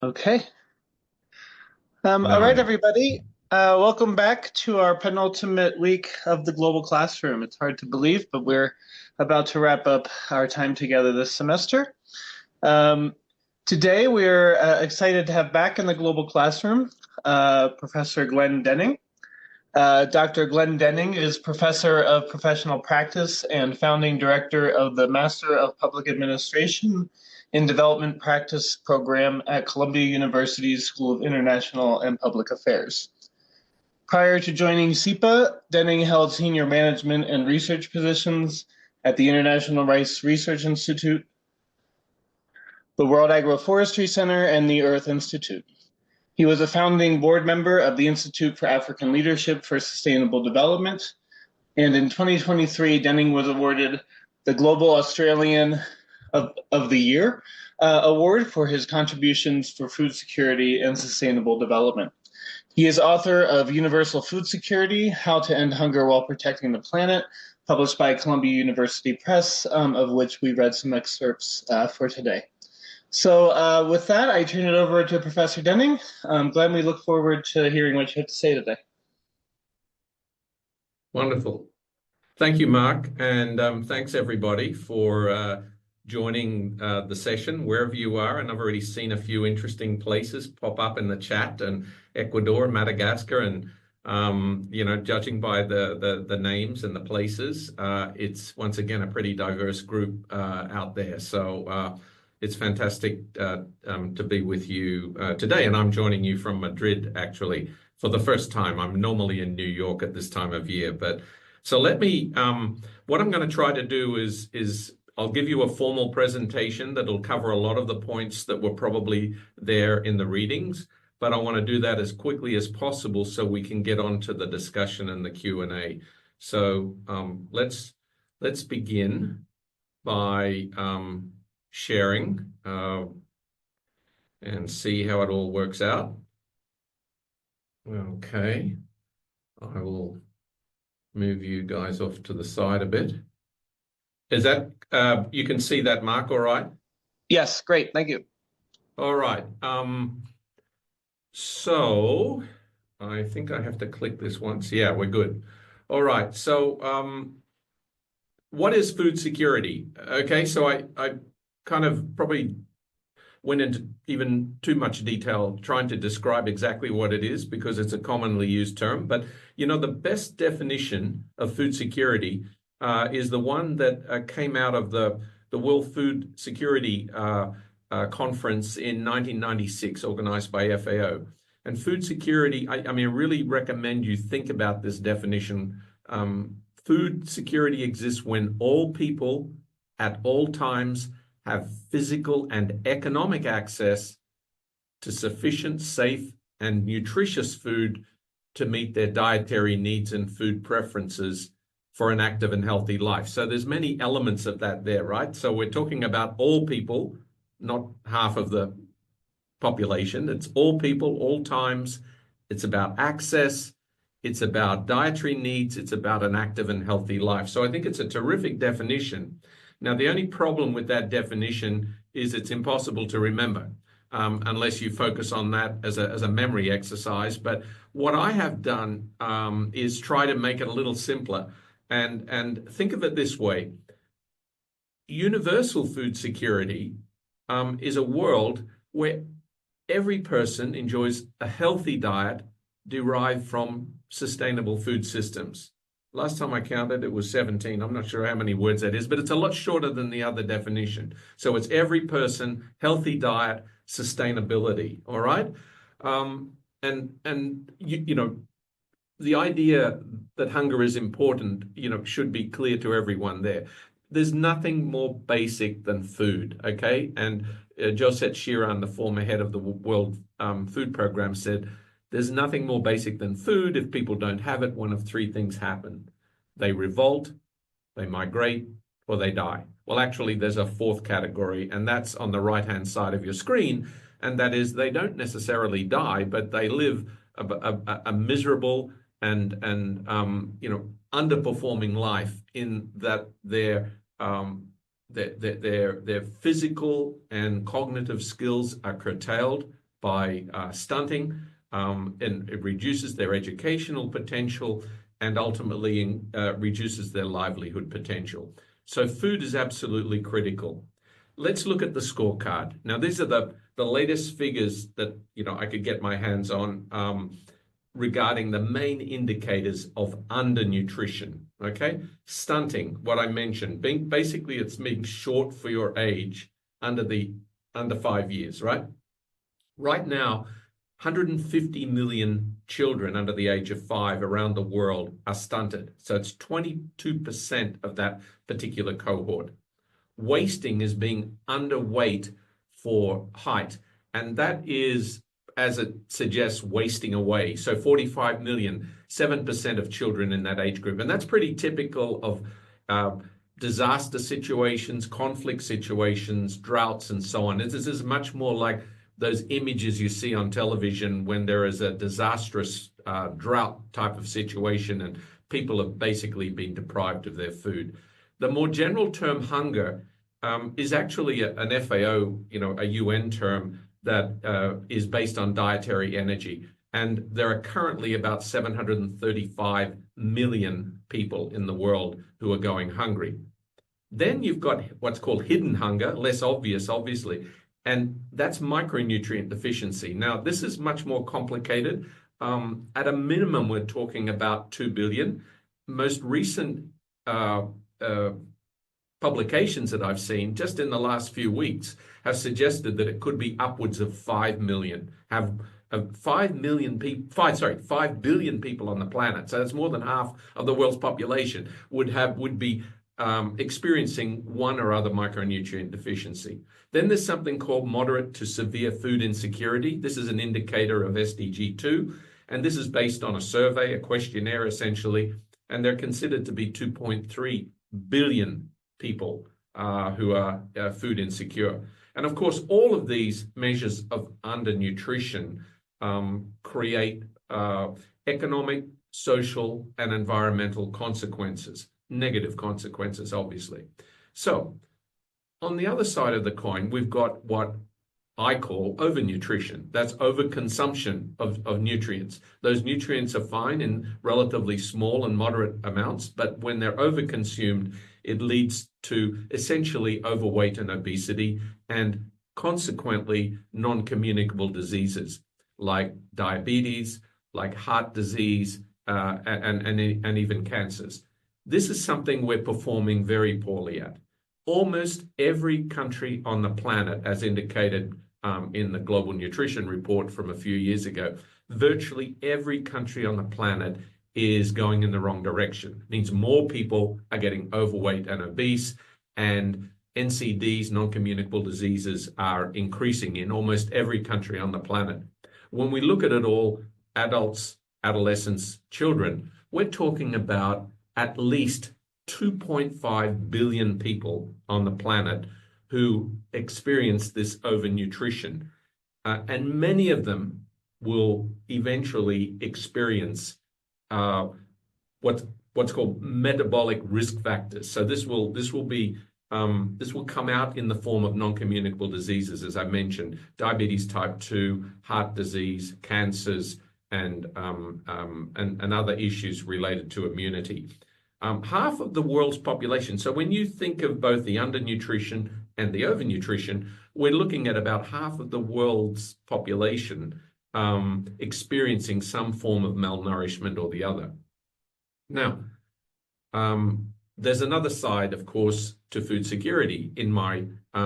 Okay. All right, No. everybody. Welcome back to our penultimate week of the Global Classroom. It's hard to believe, but we're about to wrap up our time together this semester. Um, Today, we're excited to have back in the Global Classroom Professor Glenn Denning. Dr. Glenn Denning is Professor of Professional Practice and founding director of the Master of Public Administration in Development Practice program at Columbia University's School of International and Public Affairs. Prior to joining SIPA, Denning held senior management and research positions at the International Rice Research Institute, the World Agroforestry Center, and the Earth Institute. He was a founding board member of the Institute for African Leadership for Sustainable Development, and in 2023, Denning was awarded the Global Australian of the Year award for his contributions for food security and sustainable development. He is author of Universal Food Security, How to End Hunger While Protecting the Planet, published by Columbia University Press, of which we read some excerpts for today. So with that, I turn it over to Professor Denning. Glenn, we look forward to hearing what you have to say today. Wonderful. Thank you, Mark, and thanks everybody for joining the session wherever you are. And I've already seen a few interesting places pop up in the chat, and Ecuador, Madagascar, and judging by the names and the places, it's once again a pretty diverse group out there. So it's fantastic to be with you today, and I'm joining you from Madrid actually for the first time. I'm normally in New York at this time of year, but so let me, what I'm going to try to do is I'll give you a formal presentation that'll cover a lot of the points that were probably there in the readings, but I want to do that as quickly as possible so we can get on to the discussion and the Q&A. So let's begin by sharing and see how it all works out. Okay, I will move you guys off to the side a bit. Is that, you can see that, Mark, all right? Yes, great, thank you. All right, so I think I have to click this once. Yeah, we're good. All right, so what is food security? Okay, so I kind of probably went into even too much detail trying to describe exactly what it is because it's a commonly used term. But, you know, the best definition of food security is the one that came out of the World Food Security Conference in 1996, organized by FAO. And food security, I mean, I really recommend you think about this definition. Food security exists when all people at all times have physical and economic access to sufficient, safe, and nutritious food to meet their dietary needs and food preferences for an active and healthy life. So there's many elements of that there, right? So we're talking about all people, not half of the population. It's all people, all times. It's about access. It's about dietary needs. It's about an active and healthy life. So I think it's a terrific definition. Now, the only problem with that definition is it's impossible to remember unless you focus on that as a memory exercise. But what I have done is try to make it a little simpler and think of it this way. Universal food security is a world where every person enjoys a healthy diet derived from sustainable food systems. Last time I counted, it was 17. I'm not sure how many words that is, but it's a lot shorter than the other definition. So it's every person, healthy diet, sustainability, all right? And you know, the idea that hunger is important, you know, should be clear to everyone there. There's nothing more basic than food, okay? And Josette Chiran, the former head of the World Food Program, said, there's nothing more basic than food. If people don't have it, one of three things happen. They revolt, they migrate, or they die. Well, actually, there's a fourth category, and that's on the right-hand side of your screen, and that is they don't necessarily die, but they live a miserable and you know, underperforming life in that their physical and cognitive skills are curtailed. by stunting, and it reduces their educational potential and ultimately reduces their livelihood potential. So food is absolutely critical. Let's look at the scorecard. Now, these are the latest figures that I could get my hands on regarding the main indicators of undernutrition. Okay, stunting, what I mentioned, basically it's being short for your age under 5 years, right? Right now, 150 million children under the age of 5 around the world are stunted. So it's 22% of that particular cohort. Wasting is being underweight for height, and that is, as it suggests, wasting away. So 45 million, 7% of children in that age group. And that's pretty typical of disaster situations, conflict situations, droughts, and so on. This is much more like those images you see on television when there is a disastrous drought type of situation and people have basically been deprived of their food. The more general term hunger is actually an FAO, a UN term that is based on dietary energy. And there are currently about 735 million people in the world who are going hungry. Then you've got what's called hidden hunger, less obvious, obviously, and that's micronutrient deficiency. Now, this is much more complicated. At a minimum, we're talking about 2 billion. Most recent publications that I've seen just in the last few weeks have suggested that it could be upwards of 5 million. 5 billion people on the planet. So that's more than half of the world's population would be experiencing one or other micronutrient deficiency. Then there's something called moderate to severe food insecurity. This is an indicator of SDG 2, and this is based on a survey, a questionnaire essentially, and they're considered to be 2.3 billion people who are food insecure. And of course, all of these measures of undernutrition create economic, social, and environmental consequences, negative consequences, obviously. So on the other side of the coin, we've got what I call overnutrition. That's overconsumption of nutrients. Those nutrients are fine in relatively small and moderate amounts, but when they're overconsumed, it leads to essentially overweight and obesity and consequently non-communicable diseases like diabetes, like heart disease, and even cancers. This is something we're performing very poorly at. Almost every country on the planet, as indicated in the Global Nutrition Report from a few years ago, virtually every country on the planet is going in the wrong direction. It means more people are getting overweight and obese, and NCDs, non-communicable diseases, are increasing in almost every country on the planet. When we look at it all, adults, adolescents, children, we're talking about at least 2.5 billion people on the planet who experience this overnutrition. And many of them will eventually experience what's called metabolic risk factors. So this will come out in the form of non-communicable diseases, as I mentioned, diabetes type 2, heart disease, cancers, and other issues related to immunity. Half of the world's population, so when you think of both the undernutrition and the overnutrition, we're looking at about half of the world's population experiencing some form of malnourishment or the other. Now, there's another side, of course, to food security in my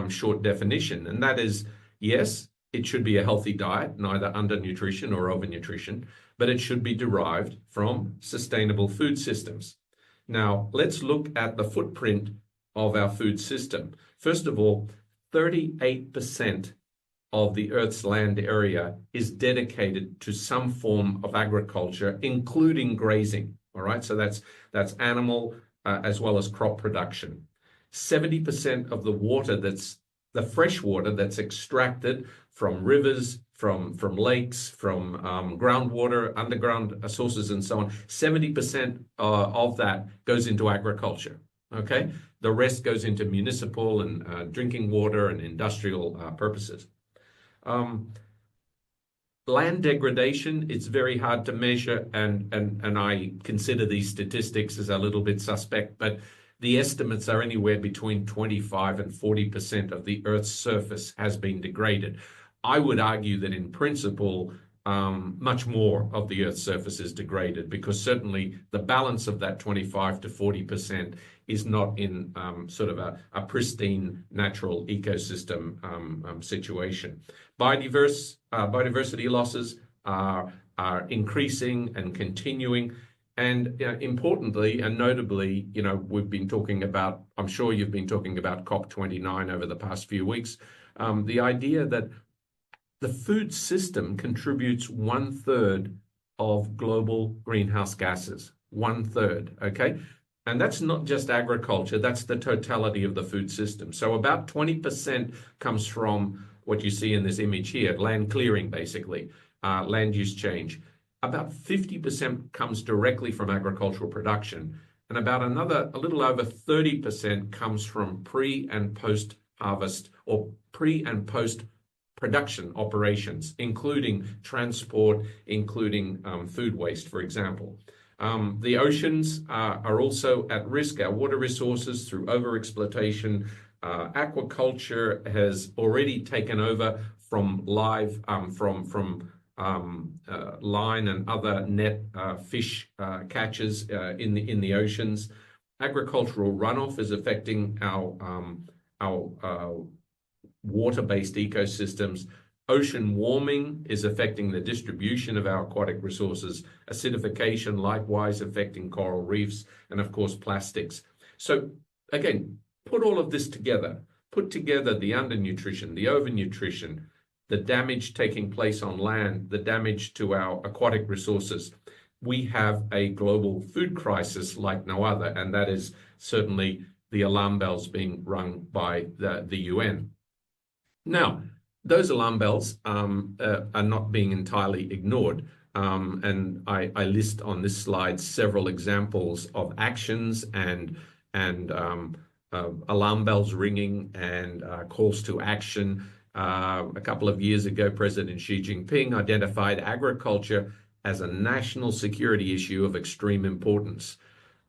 short definition, and that is, yes, it should be a healthy diet, neither undernutrition or overnutrition, but it should be derived from sustainable food systems. Now, let's look at the footprint of our food system. First of all, 38% of the Earth's land area is dedicated to some form of agriculture, including grazing. All right, so that's animal as well as crop production. 70% of the water that's the fresh water that's extracted from rivers, from lakes, from groundwater, underground sources, and so on. 70% of that goes into agriculture. Okay, the rest goes into municipal and drinking water and industrial purposes. land degradation, it's very hard to measure, and I consider these statistics as a little bit suspect, but the estimates are anywhere between 25 and 40% of the Earth's surface has been degraded. I would argue that in principle, much more of the Earth's surface is degraded, because certainly the balance of that 25 to 40% is not in sort of a pristine natural ecosystem situation. Biodiversity losses are increasing and continuing. And importantly and notably, we've been talking about, I'm sure you've been talking about COP29 over the past few weeks, the idea that the food system contributes 1/3 of global greenhouse gases. 1/3, okay? And that's not just agriculture, that's the totality of the food system. So about 20% comes from what you see in this image here, land clearing, basically, land use change. About 50% comes directly from agricultural production, and about a little over 30% comes from pre and post harvest or pre and post production operations, including transport, including food waste, for example. The oceans are also at risk. Our water resources through overexploitation. Aquaculture has already taken over from line and other net fish catches in the oceans. Agricultural runoff is affecting our water-based ecosystems. Ocean warming is affecting the distribution of our aquatic resources. Acidification, likewise, affecting coral reefs, and of course, plastics. So again, put all of this together. Put together the undernutrition, the overnutrition, the damage taking place on land, the damage to our aquatic resources. We have a global food crisis like no other, and that is certainly the alarm bells being rung by the UN. Now, those alarm bells are not being entirely ignored. And I list on this slide several examples of actions and alarm bells ringing and calls to action. A couple of years ago, President Xi Jinping identified agriculture as a national security issue of extreme importance.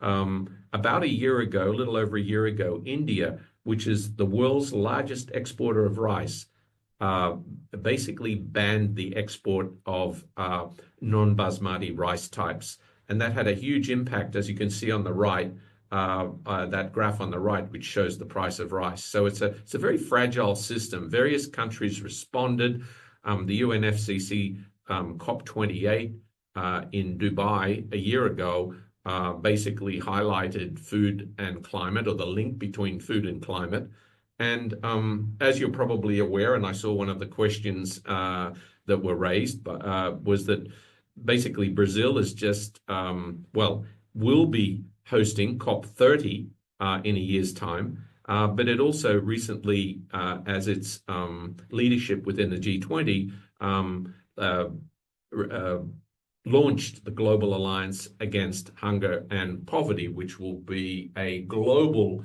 About a year ago, a little over a year ago, India, which is the world's largest exporter of rice, basically banned the export of non-basmati rice types. And that had a huge impact, as you can see on the right, that graph on the right, which shows the price of rice. So it's a very fragile system. Various countries responded. The UNFCCC COP28 in Dubai a year ago basically highlighted food and climate, or the link between food and climate. And as you're probably aware, and I saw one of the questions that were raised, was that basically Brazil is just, will be hosting COP30 in a year's time, but it also recently, as its leadership within the G20, launched the Global Alliance Against Hunger and Poverty, which will be a global,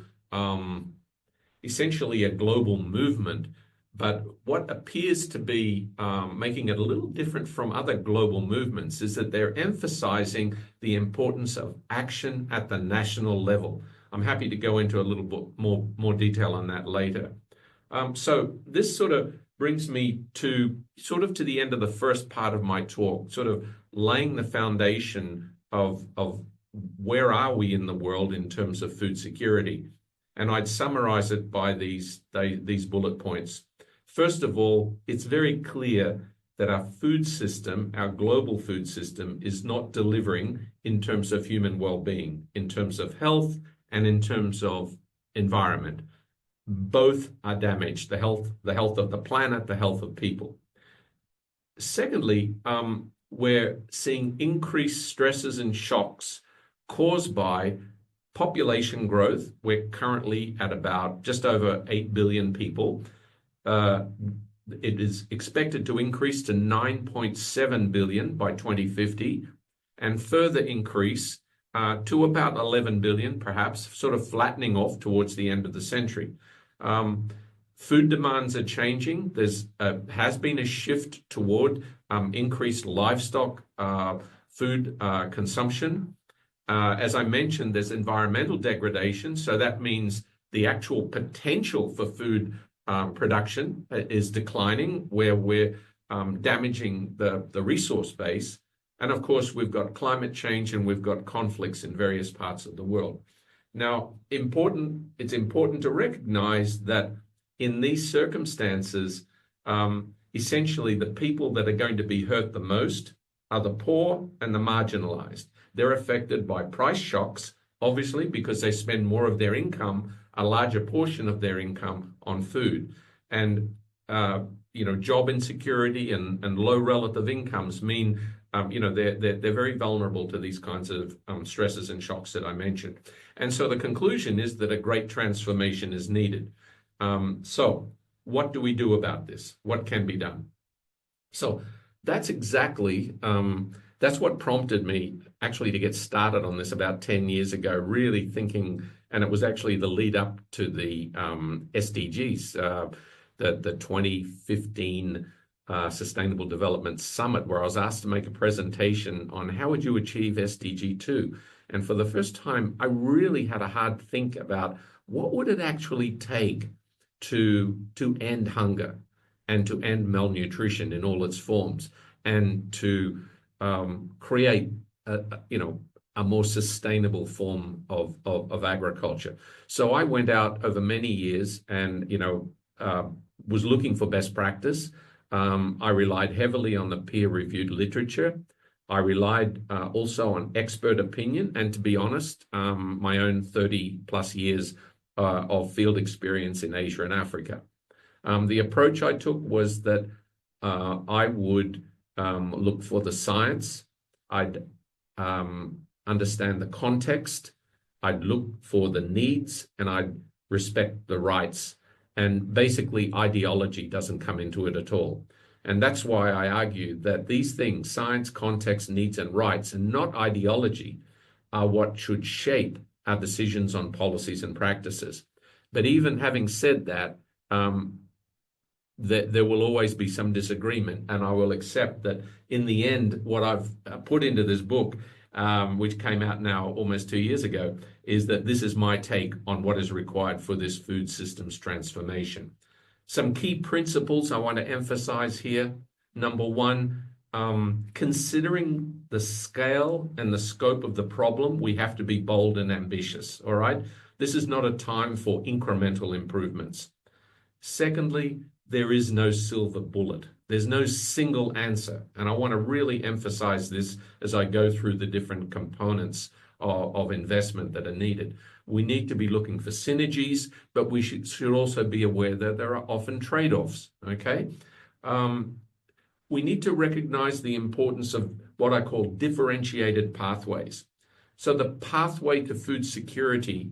essentially a global movement. But what appears to be making it a little different from other global movements is that they're emphasizing the importance of action at the national level. I'm happy to go into a little bit more detail on that later. So this sort of brings me to the end of the first part of my talk, sort of laying the foundation of where are we in the world in terms of food security. And I'd summarize it by these bullet points. First of all, it's very clear that our food system, our global food system, is not delivering in terms of human well-being, in terms of health and in terms of environment. Both are damaged, the health of the planet, the health of people. Secondly, we're seeing increased stresses and shocks caused by population growth. We're currently at about just over 8 billion people. It is expected to increase to 9.7 billion by 2050 and further increase to about 11 billion, perhaps, sort of flattening off towards the end of the century. Food demands are changing. There's has been a shift toward increased livestock food consumption. As I mentioned, there's environmental degradation. So that means the actual potential for food production is declining, where we're damaging the resource base. And of course, we've got climate change and we've got conflicts in various parts of the world. Now, it's important to recognize that in these circumstances, essentially the people that are going to be hurt the most are the poor and the marginalized. They're affected by price shocks, obviously, because they spend more of their income, a larger portion of their income on food. And, job insecurity and low relative incomes mean, they're very vulnerable to these kinds of stresses and shocks that I mentioned. And so the conclusion is that a great transformation is needed. So what do we do about this? What can be done? So that's exactly, that's what prompted me actually to get started on this about 10 years ago, really thinking, and it was actually the lead up to the SDGs, the 2015 Sustainable Development Summit, where I was asked to make a presentation on how would you achieve SDG 2. And for the first time, I really had a hard think about what would it actually take to end hunger and to end malnutrition in all its forms, and to create a more sustainable form of agriculture. So I went out over many years and was looking for best practice. I relied heavily on the peer-reviewed literature. I relied also on expert opinion, and to be honest, my own 30 plus years of field experience in Asia and Africa. The approach I took was that I would look for the science. I'd understand the context. I'd look for the needs, and I'd respect the rights. And basically, ideology doesn't come into it at all. And that's why I argue that these things, science, context, needs, and rights, and not ideology, are what should shape our decisions on policies and practices. But even having said that, there will always be some disagreement, and I will accept that in the end, what I've put into this book, which came out now almost 2 years ago, is that this is my take on what is required for this food systems transformation. Some key principles I want to emphasize here. Number one, considering the scale and the scope of the problem, we have to be bold and ambitious, all right? This is not a time for incremental improvements. Secondly, there is no silver bullet. There's no single answer. And I want to really emphasize this as I go through the different components of investment that are needed. We need to be looking for synergies, but we should also be aware that there are often trade-offs, okay? We need to recognize the importance of what I call differentiated pathways. So the pathway to food security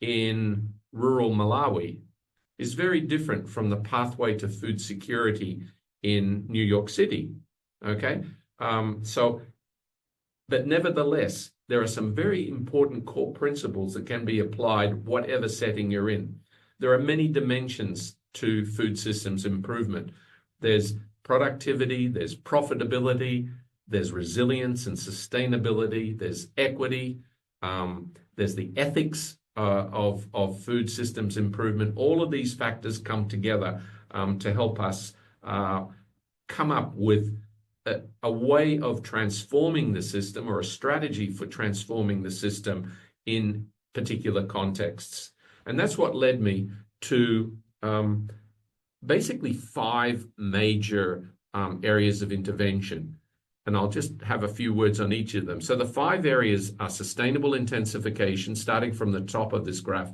in rural Malawi is very different from the pathway to food security in New York City, okay? But nevertheless, there are some very important core principles that can be applied whatever setting you're in. There are many dimensions to food systems improvement. There's productivity, there's profitability, there's resilience and sustainability, there's equity, there's the ethics of food systems improvement. All of these factors come together to help us come up with a way of transforming the system, or a strategy for transforming the system in particular contexts. And that's what led me to basically 5 major areas of intervention. And I'll just have a few words on each of them. So the 5 areas are sustainable intensification, starting from the top of this graph,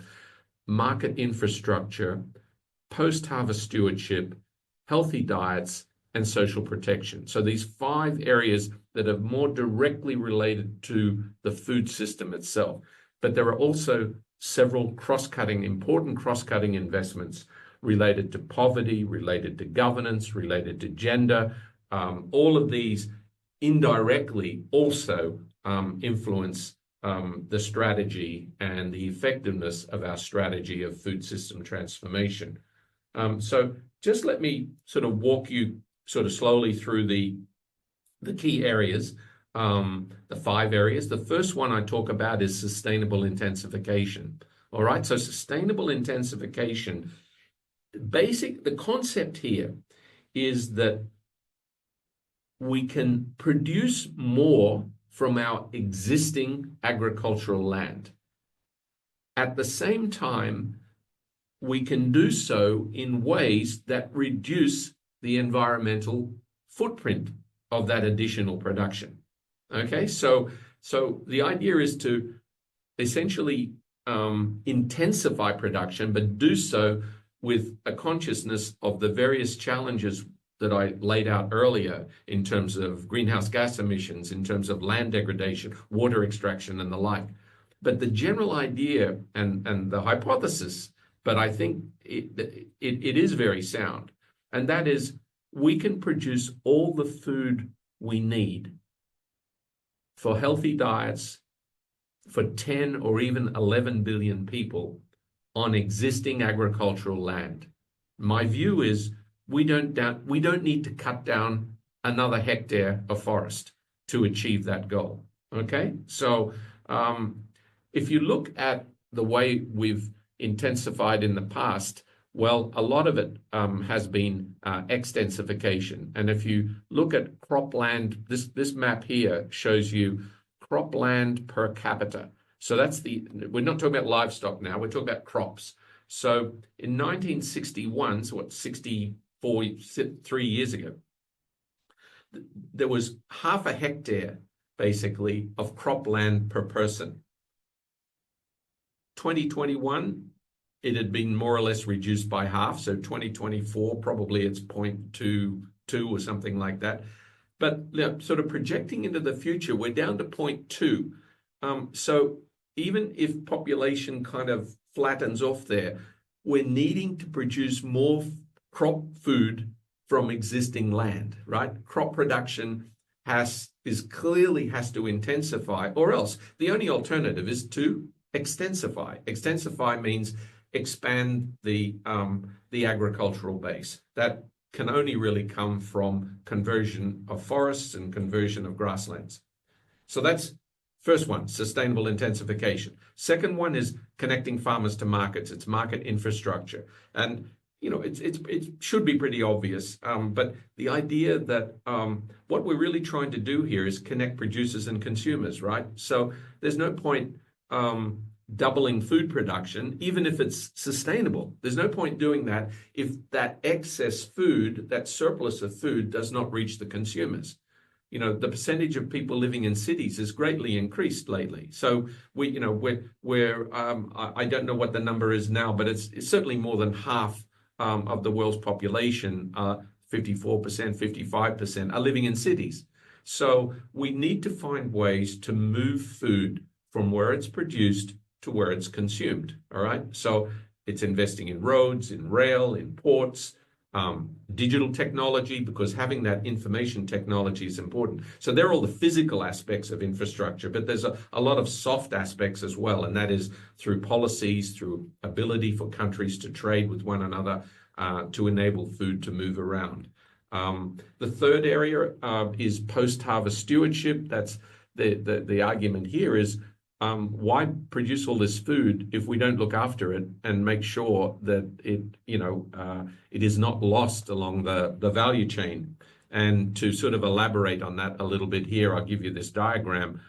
market infrastructure, post-harvest stewardship, healthy diets, and social protection. So these 5 areas that are more directly related to the food system itself. But there are also several important cross-cutting investments related to poverty, related to governance, related to gender. All of these indirectly also influence the strategy and the effectiveness of our strategy of food system transformation. So just let me sort of walk you sort of slowly through the key areas, the 5 areas. The first one I talk about is sustainable intensification. All right, so sustainable intensification, the concept here is that we can produce more from our existing agricultural land. At the same time, we can do so in ways that reduce the environmental footprint of that additional production. Okay, so the idea is to essentially intensify production, but do so with a consciousness of the various challenges that I laid out earlier in terms of greenhouse gas emissions, in terms of land degradation, water extraction, and the like. But the general idea and the hypothesis, but I think it is very sound, and that is we can produce all the food we need for healthy diets for 10 or even 11 billion people on existing agricultural land. My view is we don't need to cut down another hectare of forest to achieve that goal. Okay, so if you look at the way we've intensified in the past, well, a lot of it has been extensification. And if you look at cropland, this map here shows you cropland per capita. So we're not talking about livestock now, we're talking about crops. So in 1961, so what, 3 years ago, there was half a hectare, basically, of cropland per person. 2021, it had been more or less reduced by half. So 2024, probably it's 0.22 or something like that. But sort of projecting into the future, we're down to 0.2. So even if population kind of flattens off there, we're needing to produce more crop food from existing land, right? Crop production clearly has to intensify, or else the only alternative is to extensify. Extensify means expand the agricultural base. That can only really come from conversion of forests and conversion of grasslands. So that's first one, sustainable intensification. Second one is connecting farmers to markets. It's market infrastructure. And it should be pretty obvious, but the idea that what we're really trying to do here is connect producers and consumers, right? So there's no point doubling food production, even if it's sustainable. There's no point doing that if that excess food, that surplus of food, does not reach the consumers. The percentage of people living in cities has greatly increased lately. So I don't know what the number is now, but it's certainly more than half of the world's population, 54%, 55%, are living in cities. So we need to find ways to move food from where it's produced to where it's consumed. All right. So it's investing in roads, in rail, in ports, digital technology, because having that information technology is important. So there are all the physical aspects of infrastructure, but there's a lot of soft aspects as well. And that is through policies, through ability for countries to trade with one another, to enable food to move around. The third area is post-harvest stewardship. That's the argument here is, why produce all this food if we don't look after it and make sure that it is not lost along the value chain? And to sort of elaborate on that a little bit here, I'll give you this diagram.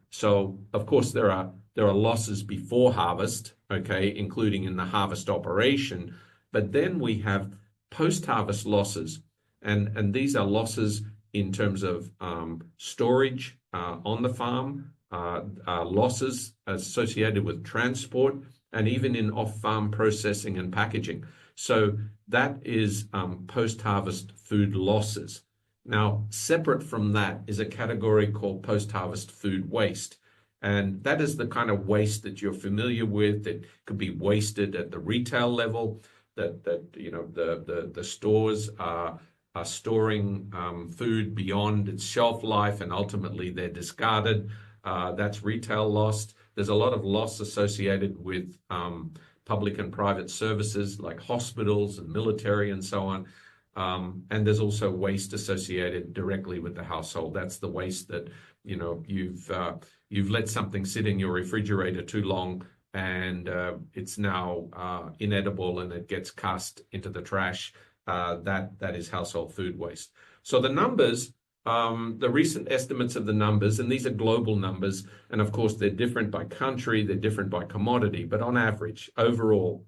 So of course there are losses before harvest, okay, including in the harvest operation, but then we have post-harvest losses, and these are losses in terms of storage on the farm, losses associated with transport, and even in off-farm processing and packaging. So that is post-harvest food losses. Now, separate from that is a category called post-harvest food waste. And that is the kind of waste that you're familiar with, that could be wasted at the retail level, that the stores are storing food beyond its shelf life, and ultimately they're discarded. That's retail loss. There's a lot of loss associated with public and private services like hospitals and military and so on. And there's also waste associated directly with the household. That's the waste that, you've let something sit in your refrigerator too long, and it's now inedible and it gets cast into the trash. That is household food waste. So the numbers, the recent estimates of the numbers, and these are global numbers, and of course they're different by country, they're different by commodity, but on average, overall,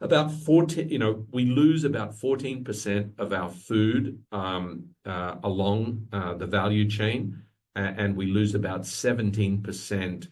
about 14, we lose about 14% of our food along the value chain, and we lose about 17%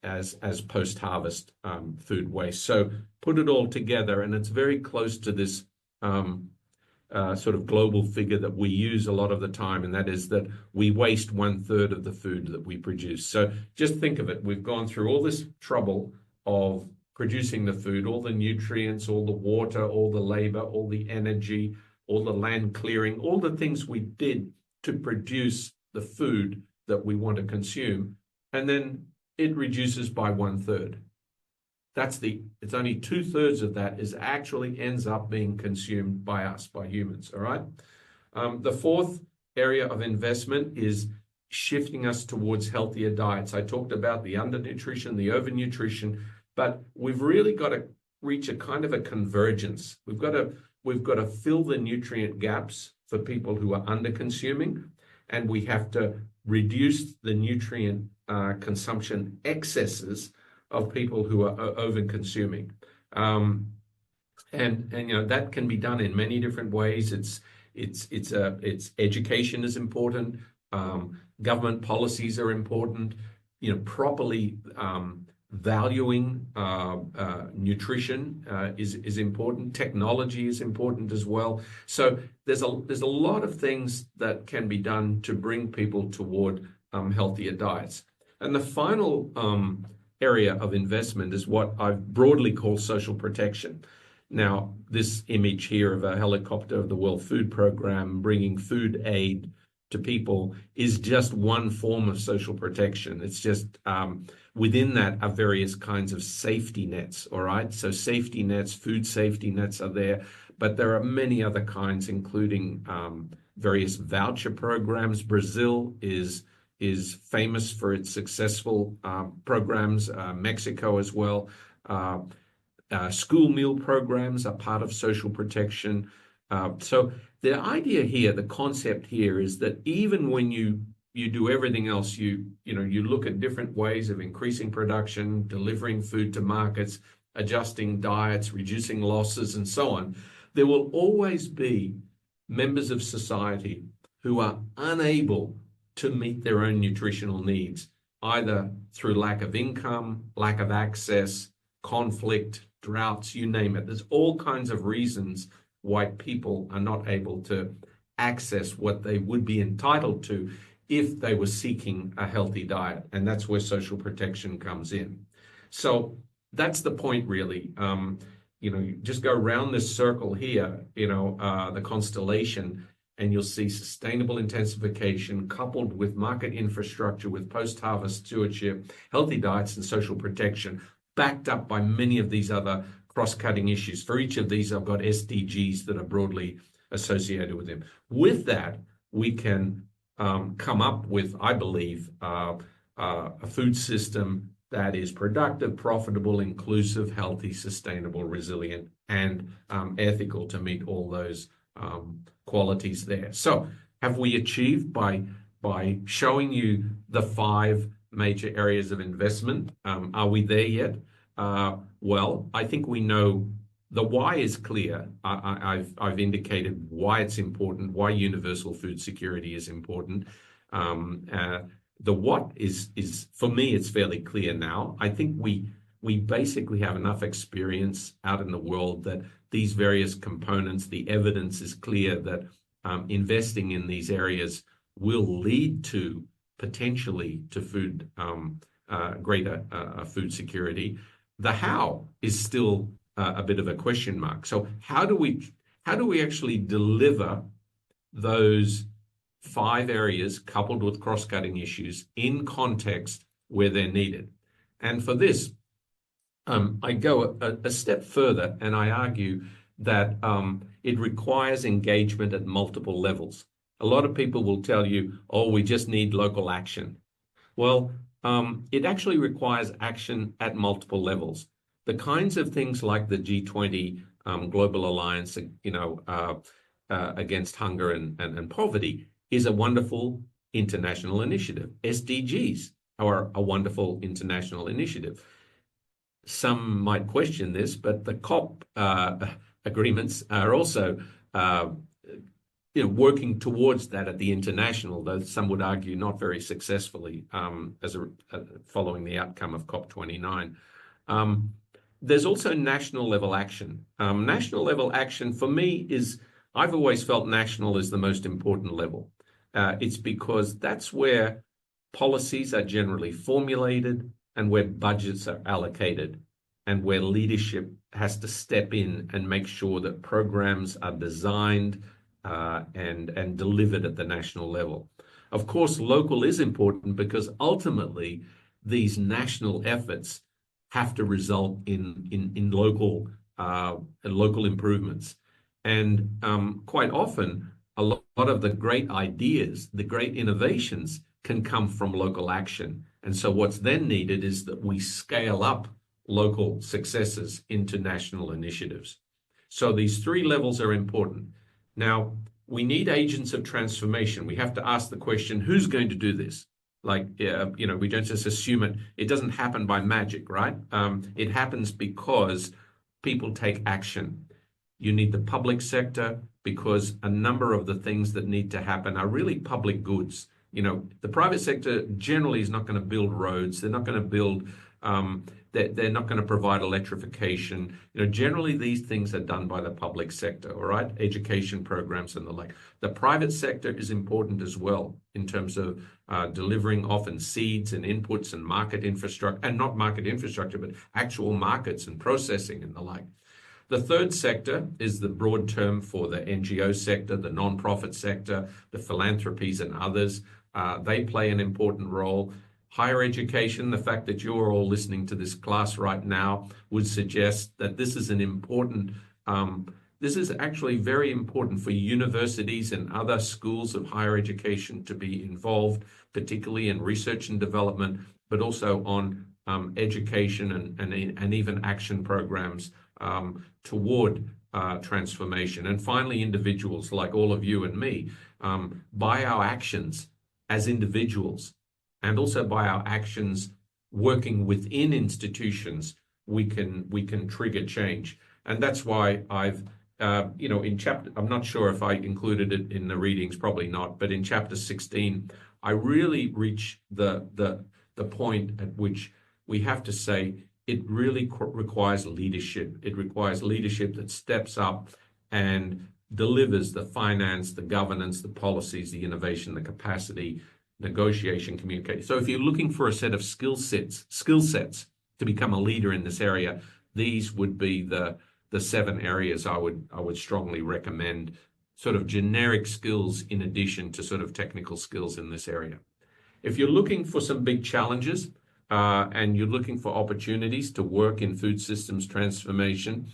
as post-harvest food waste. So put it all together, and it's very close to this sort of global figure that we use a lot of the time, and that is that we waste 1/3 of the food that we produce. So just think of it. We've gone through all this trouble of producing the food, all the nutrients, all the water, all the labor, all the energy, all the land clearing, all the things we did to produce the food that we want to consume, and then it reduces by 1/3. It's only 2/3 of that is actually ends up being consumed by us, by humans, all right? The fourth area of investment is shifting us towards healthier diets. I talked about the undernutrition, the overnutrition, but we've really got to reach a kind of a convergence. We've got to fill the nutrient gaps for people who are under-consuming, and we have to reduce the nutrient consumption excesses of people who are over-consuming. And that can be done in many different ways. It's education is important. Government policies are important. Properly valuing nutrition is important. Technology is important as well. So there's a lot of things that can be done to bring people toward healthier diets. And the final area of investment is what I've broadly called social protection. Now, this image here of a helicopter of the World Food Programme bringing food aid to people is just one form of social protection. It's just within that are various kinds of safety nets, all right? So safety nets, food safety nets are there, but there are many other kinds, including various voucher programs. Brazil is famous for its successful programs, Mexico as well. School meal programs are part of social protection. So the idea here, the concept here is that even when you do everything else, you look at different ways of increasing production, delivering food to markets, adjusting diets, reducing losses, and so on, there will always be members of society who are unable to meet their own nutritional needs, either through lack of income, lack of access, conflict, droughts, you name it. There's all kinds of reasons why people are not able to access what they would be entitled to if they were seeking a healthy diet. And that's where social protection comes in. So that's the point, really. You just go around this circle here, the constellation, and you'll see sustainable intensification coupled with market infrastructure, with post-harvest stewardship, healthy diets, and social protection, backed up by many of these other cross-cutting issues. For each of these, I've got SDGs that are broadly associated with them. With that, we can come up with, I believe, a food system that is productive, profitable, inclusive, healthy, sustainable, resilient, and ethical to meet all those qualities there. So have we achieved by showing you the 5 major areas of investment? Are we there yet? Well, I think we know the why is clear. I've indicated why it's important, why universal food security is important. The what is for me, it's fairly clear now. I think we basically have enough experience out in the world that these various components, the evidence is clear that investing in these areas will lead to potentially to greater food security. The how is still a bit of a question mark. So how do we actually deliver those 5 areas coupled with cross-cutting issues in context where they're needed? And for this, I go a step further and I argue that it requires engagement at multiple levels. A lot of people will tell you, oh, we just need local action. Well, it actually requires action at multiple levels. The kinds of things like the G20 Global Alliance, against hunger and poverty is a wonderful international initiative. SDGs are a wonderful international initiative. Some might question this, but the COP agreements are also working towards that at the international, though some would argue not very successfully following the outcome of COP29. There's also national level action. National level action for me I've always felt national is the most important level. It's because that's where policies are generally formulated and where budgets are allocated and where leadership has to step in and make sure that programs are designed and delivered at the national level. Of course, local is important because ultimately these national efforts have to result in local improvements. And quite often, a lot of the great ideas, the great innovations can come from local action. And so what's then needed is that we scale up local successes into national initiatives. So these three levels are important. Now, we need agents of transformation. We have to ask the question, who's going to do this? We don't just assume it. It doesn't happen by magic, right? It happens because people take action. You need the public sector because a number of the things that need to happen are really public goods. The private sector generally is not going to build roads. They're not going to build, they're not going to provide electrification. Generally these things are done by the public sector, all right? Education programs and the like. The private sector is important as well in terms of delivering often seeds and inputs and market infrastructure, and not market infrastructure, but actual markets and processing and the like. The third sector is the broad term for the NGO sector, the non-profit sector, the philanthropies and others. They play an important role. Higher education, the fact that you're all listening to this class right now would suggest that this is an important, this is actually very important for universities and other schools of higher education to be involved, particularly in research and development, but also on education and even action programs toward transformation. And finally, individuals like all of you and me, by our actions as individuals and also by our actions working within institutions, we can trigger change. And that's why I've, in chapter, I'm not sure if I included it in the readings, probably not, but in chapter 16, I really reach the point at which we have to say, it really requires leadership. It requires leadership that steps up and delivers the finance, the governance, the policies, the innovation, the capacity, negotiation, communication. So if you're looking for a set of skill sets to become a leader in this area, these would be the 7 areas I would strongly recommend, sort of generic skills in addition to sort of technical skills in this area. If you're looking for some big challenges, and you're looking for opportunities to work in food systems transformation,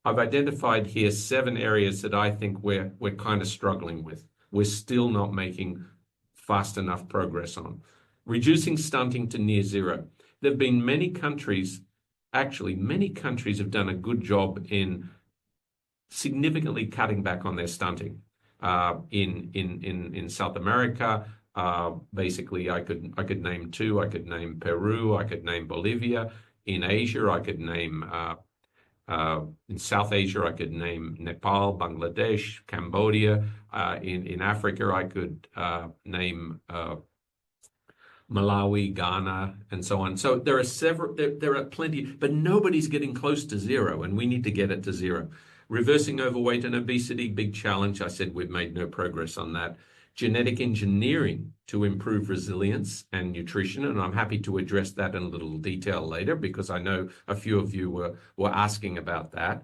I've identified here 7 areas that I think we're kind of struggling with. We're still not making fast enough progress on. Reducing stunting to near zero. There have been many countries have done a good job in significantly cutting back on their stunting. In South America, basically, I could name 2. I could name Peru. I could name Bolivia. In Asia, I could name in South Asia, I could name Nepal, Bangladesh, Cambodia. In Africa, I could name Malawi, Ghana, and so on. So there are there are plenty, but nobody's getting close to zero, and we need to get it to zero. Reversing overweight and obesity, big challenge. I said we've made no progress on that. Genetic engineering to improve resilience and nutrition, and I'm happy to address that in a little detail later because I know a few of you were asking about that.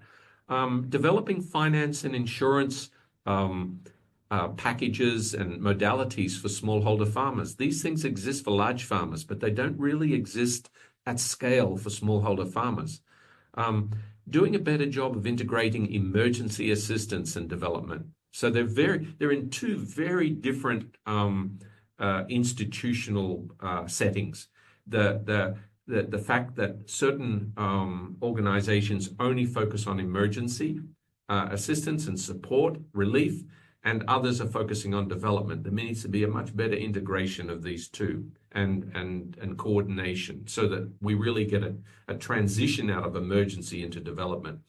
Developing finance and insurance packages and modalities for smallholder farmers. These things exist for large farmers, but they don't really exist at scale for smallholder farmers. Doing a better job of integrating emergency assistance and development. So they're in two very different institutional settings. The fact that certain organizations only focus on emergency assistance and support, relief, and others are focusing on development. There needs to be a much better integration of these two and coordination so that we really get a transition out of emergency into development.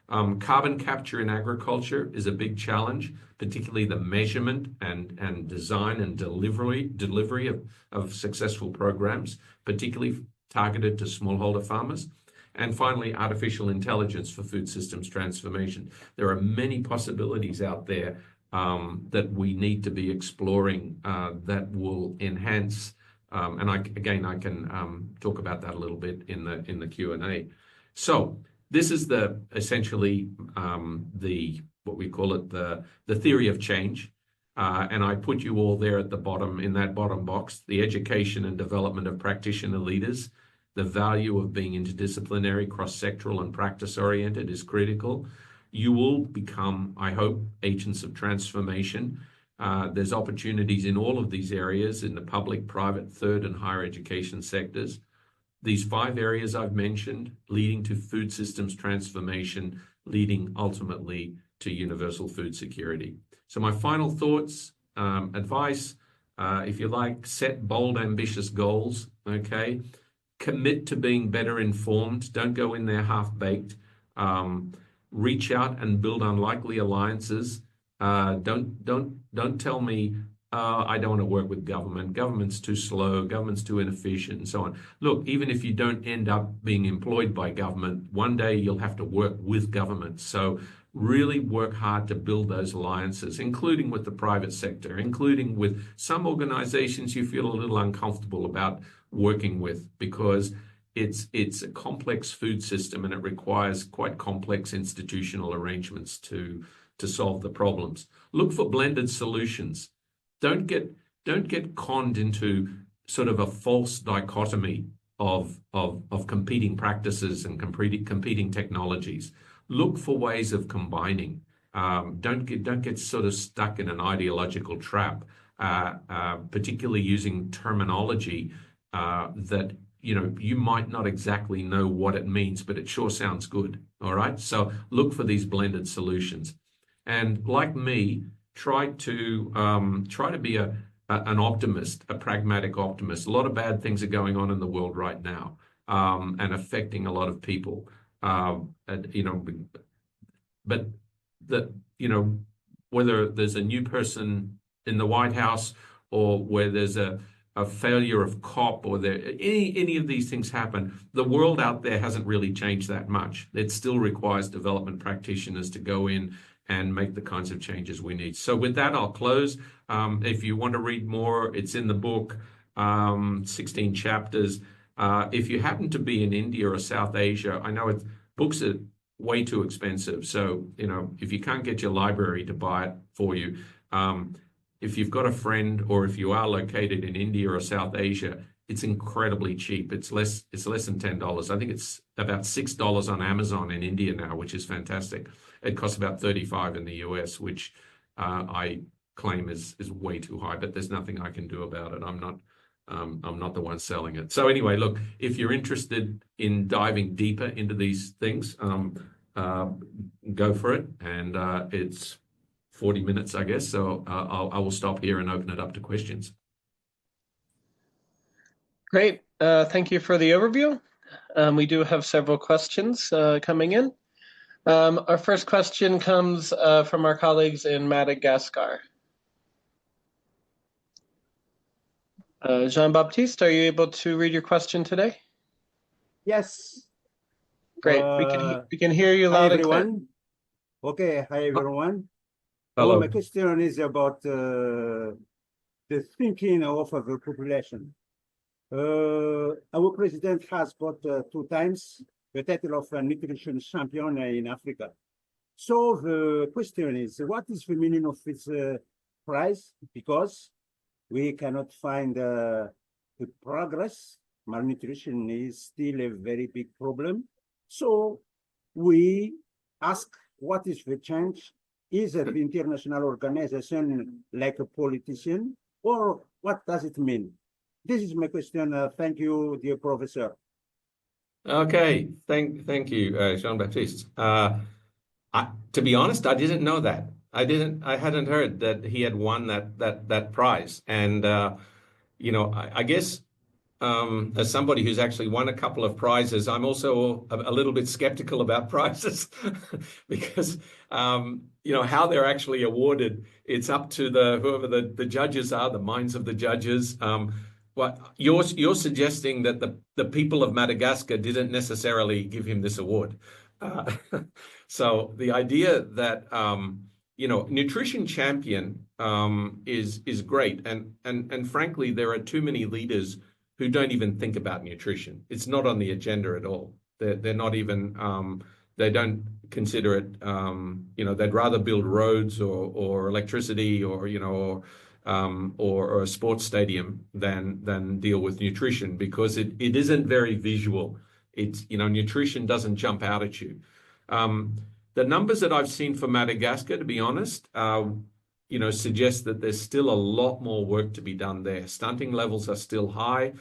Carbon capture in agriculture is a big challenge, particularly the measurement and design and delivery of successful programs, particularly targeted to smallholder farmers. And finally, artificial intelligence for food systems transformation. There are many possibilities out there that we need to be exploring that will enhance. And I can talk about that a little bit in the Q&A. So this is essentially what we call it, the theory of change. And I put you all there at the bottom, in that bottom box, the education and development of practitioner leaders. The value of being interdisciplinary, cross-sectoral, and practice-oriented is critical. You will become, I hope, agents of transformation. There's opportunities in all of these areas in the public, private, third, and higher education sectors. These 5 areas I've mentioned, leading to food systems transformation, leading ultimately to universal food security. So my final thoughts, advice, if you like, set bold, ambitious goals, okay? Commit to being better informed. Don't go in there half-baked. Reach out and build unlikely alliances. Don't tell me, I don't want to work with government. Government's too slow. Government's too inefficient, and so on. Look, even if you don't end up being employed by government, one day you'll have to work with government. So really work hard to build those alliances, including with the private sector, including with some organizations you feel a little uncomfortable about working with, because it's a complex food system and it requires quite complex institutional arrangements to solve the problems. Look for blended solutions. Don't get conned into sort of a false dichotomy of competing practices and competing technologies. Look for ways of combining. Don't get sort of stuck in an ideological trap, particularly using terminology that you might not exactly know what it means, but it sure sounds good. All right. So look for these blended solutions, and like me, try to be an optimist, a pragmatic optimist. A lot of bad things are going on in the world right now, and affecting a lot of people. But whether there's a new person in the White House or where there's a failure of COP or any of these things happen, the world out there hasn't really changed that much. It still requires development practitioners to go in and make the kinds of changes we need. So with that, I'll close. If you want to read more, it's in the book, 16 chapters. If you happen to be in India or South Asia, I know books are way too expensive. So, if you can't get your library to buy it for you, if you've got a friend or if you are located in India or South Asia, it's incredibly cheap. It's less than $10. I think it's about $6 on Amazon in India now, which is fantastic. It costs about $35 in the US, which I claim is way too high, but there's nothing I can do about it. I'm not the one selling it. So anyway, look, if you're interested in diving deeper into these things, go for it. And it's 40 minutes, I guess. So I will stop here and open it up to questions. Great. Thank you for the overview. We do have several questions coming in. Our first question comes from our colleagues in Madagascar. Jean-Baptiste, are you able to read your question today? Yes. Great. We can hear you loud and clear. Okay. Hi, everyone. Hello. My question is about the thinking of the population. Our president has got 2 times the title of a nutrition champion in Africa. So the question is, what is the meaning of its prize? Because we cannot find the progress malnutrition is still a very big problem. So we ask, what is the change? Is it the international organization like a politician, or what does it mean? This is my question. Thank you, dear professor. Okay, thank you, Jean-Baptiste. To be honest, I didn't know that. I hadn't heard that he had won that prize. And I guess as somebody who's actually won a couple of prizes, I'm also a little bit skeptical about prizes because how they're actually awarded, it's up to whoever the judges are, the minds of the judges. What you're suggesting that the people of Madagascar didn't necessarily give him this award. So the idea that nutrition champion is great, and frankly, there are too many leaders who don't even think about nutrition. It's not on the agenda at all. They're not even they don't consider it. They'd rather build roads or electricity or a sports stadium than deal with nutrition, because it isn't very visual. It's nutrition doesn't jump out at you. The numbers that I've seen for Madagascar, to be honest, suggest that there's still a lot more work to be done there. Stunting levels are still high.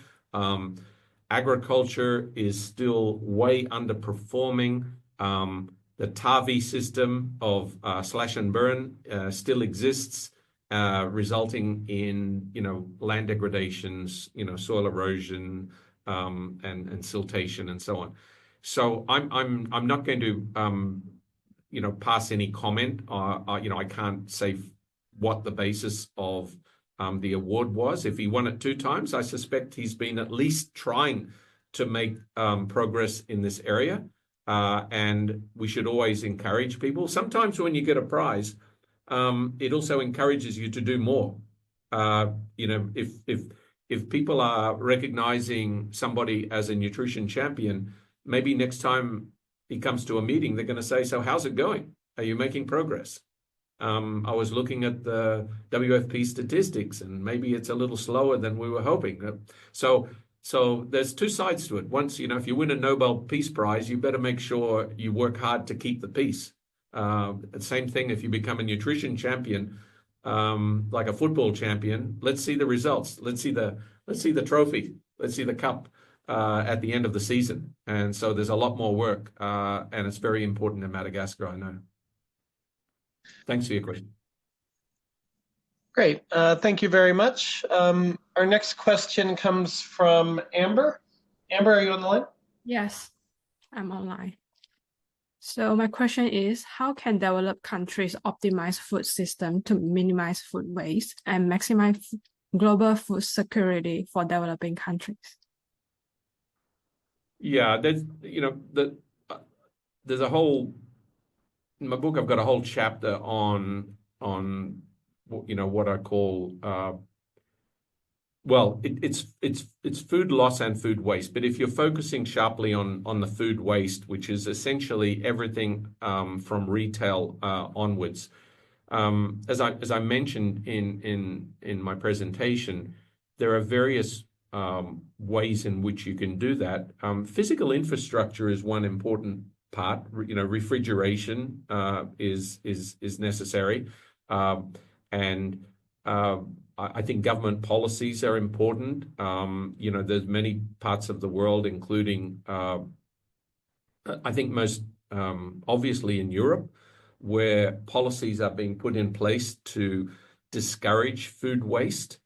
Agriculture is still way underperforming. The TAVI system of slash and burn still exists, resulting in land degradations, soil erosion, and siltation and so on. So I'm not going to pass any comment. I can't say what the basis of the award was. If he won it 2 times, I suspect he's been at least trying to make progress in this area. And we should always encourage people. Sometimes when you get a prize, it also encourages you to do more. If people are recognizing somebody as a nutrition champion, maybe next time he comes to a meeting, they're going to say, "So how's it going? Are you making progress? I was looking at the WFP statistics, and maybe it's a little slower than we were hoping." So there's 2 sides to it. Once, if you win a Nobel Peace Prize, you better make sure you work hard to keep the peace. The same thing if you become a nutrition champion, like a football champion. Let's see the results. Let's see the trophy. Let's see the cup at the end of the season. And so there's a lot more work, and it's very important in Madagascar, I know. Thanks for your question. Great. Thank you very much. Our next question comes from Amber. Amber, are you on the line? Yes, I'm online. So my question is, how can developed countries optimize food system to minimize food waste and maximize global food security for developing countries? Yeah, there's a whole, in my book, I've got a whole chapter on what I call it's food loss and food waste. But if you're focusing sharply on the food waste, which is essentially everything from retail onwards, as I mentioned in my presentation, there are various ways in which you can do that. Physical infrastructure is one important part. Refrigeration is necessary, and I think government policies are important. There's many parts of the world, including I think most obviously in Europe, where policies are being put in place to discourage food waste,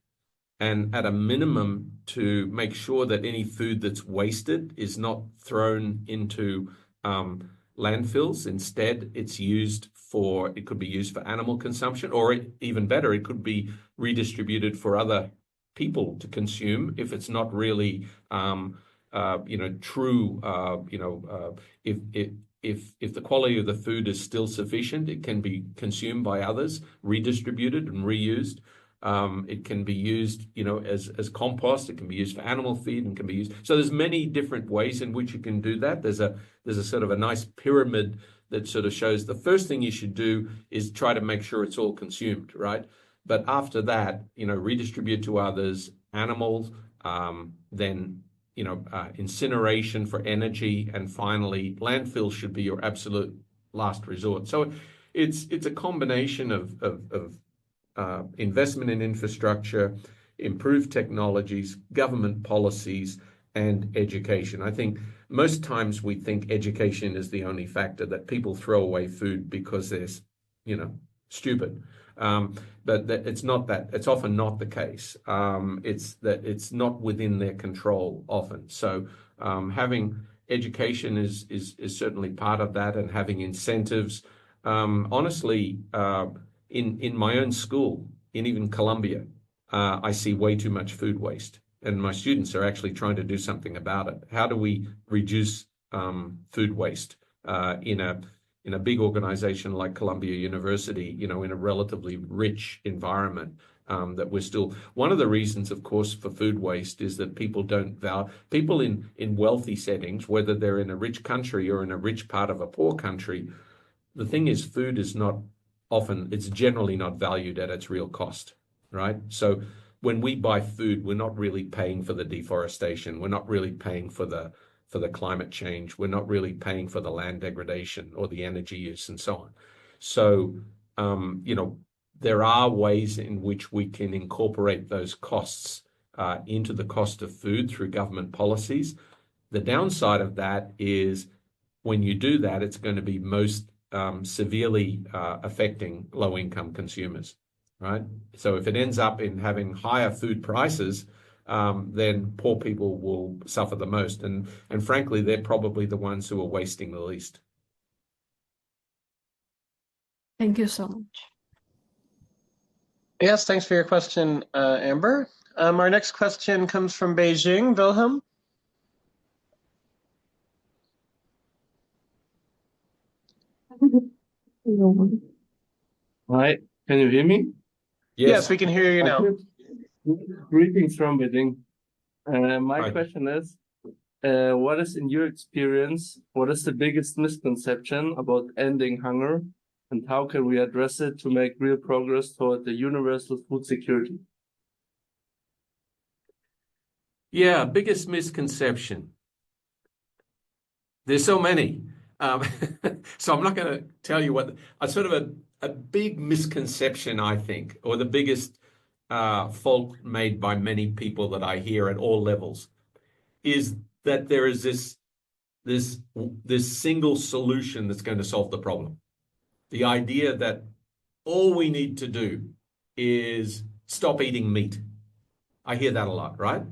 and at a minimum to make sure that any food that's wasted is not thrown into landfills. Instead, it could be used for animal consumption, or even better, it could be redistributed for other people to consume if it's not really true. If the quality of the food is still sufficient, it can be consumed by others, redistributed and reused. It can be used, as compost. It can be used for animal feed, and can be used. So there's many different ways in which you can do that. There's a sort of a nice pyramid that sort of shows the first thing you should do is try to make sure it's all consumed, right? But after that, redistribute to others, animals, then incineration for energy, and finally, landfill should be your absolute last resort. So it's a combination of investment in infrastructure, improved technologies, government policies, and education. I think most times we think education is the only factor, that people throw away food because they're, stupid. But it's not that. It's often not the case. It's that it's not within their control often. So having education is certainly part of that, and having incentives. Honestly, in my own school, in even Columbia, I see way too much food waste, and my students are actually trying to do something about it. How do we reduce food waste in a big organization like Columbia University, in a relatively rich environment, that we're still, one of the reasons, of course, for food waste is that people people in wealthy settings, whether they're in a rich country or in a rich part of a poor country, the thing is, food is it's generally not valued at its real cost, right? So when we buy food, we're not really paying for the deforestation. We're not really paying for the climate change. We're not really paying for the land degradation or the energy use and so on. So, there are ways in which we can incorporate those costs into the cost of food through government policies. The downside of that is when you do that, it's going to be most severely affecting low-income consumers, right? So if it ends up in having higher food prices, then poor people will suffer the most. And frankly, they're probably the ones who are wasting the least. Thank you so much. Yes, thanks for your question, Amber. Our next question comes from Beijing. Wilhelm? Hi, can you hear me? Yes, we can hear you now. Greetings from Beijing. My Hi. question is, what is, in your experience, what is the biggest misconception about ending hunger, and how can we address it to make real progress toward the universal food security? Yeah, biggest misconception. There's so many. So I'm not going to tell you what, a big misconception, I think, or the biggest fault made by many people that I hear at all levels, is that there is this single solution that's going to solve the problem. The idea that all we need to do is stop eating meat. I hear that a lot, right?